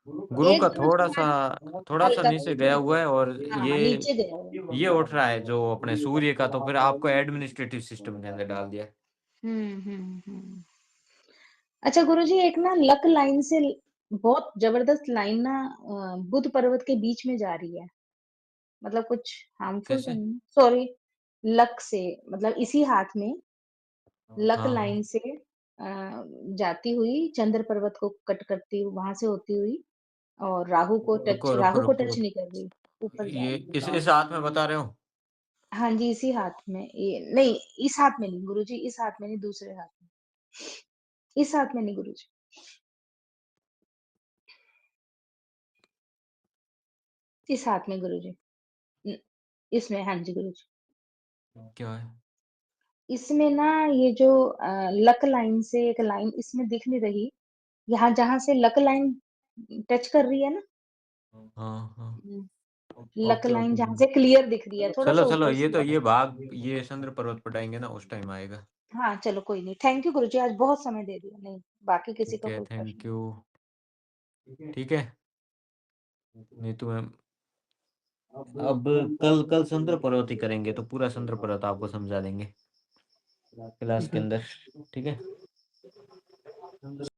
गुरु का एक जो थोड़ा-सा स्टार्ट थोड़ा-सा हल्का-सा नीचे गया नीचे हुआ है, और हाँ, नीचे गया हुआ है। ये उठ रहा है जो अपने सूर्य का, तो फिर आपको एडमिनिस्ट्रेटिव सिस्टम के अंदर डाल दिया है। हुँ। अच्छा गुरुजी एक ना लक लाइन से बहुत जबरदस्त लाइन ना बुध पर्वत के बीच में जा रही है। मतलब कुछ हार्मफुल तो कैसे? नहीं? सॉरी लक से मतलब इसी हाथ में लक हाँ, लाइन से जाती हुई चंद्र पर्वत को कट करती हुई वहाँ से होती हुई और रुको, रुको, राहु को रुको। टच नहीं कर रही, ऊपर जा ये रही है। इस हाथ में बता रहे हो? हाँ जी, इसी हाथ में ये नहीं, इस हाथ में नहीं गुरुजी, इस हाथ में नहीं दूसरे हाथ में। इस हाथ में नहीं गुरुजी। इस हाथ में गुरुजी। न इसमें, हाँ जी गुरुजी। क्या है? इसमें ना ये जो लक लाइन से एक लाइन इसमें दिख नहीं रही। यहाँ जहाँ से लक लाइन टच कर रही है ना, हाँ, हाँ। हुँ, लक ओके, लाइन जहाँ ओके। से क्लियर दिख रही है, चलो, थोड़ा-सा चलो, ऊपर ये से तो ये बटन। भाग ये चंद्र पर्वत पटाएँगे ना उस टाइम आएगा। हाँ, चलो कोई नहीं। थैंक यू गुरुजी, आज बहुत समय दे दिया। नहीं, बाकी किसी ठीक का है, कोई प्रश्न थैंक नहीं। यू। ठीक है? नीतू मैम, अब कल कल चंद्र पर्वत ही करेंगे तो पूरा चंद्र पर्वत आपको समझा देंगे क्लास के अंदर। ठीक है?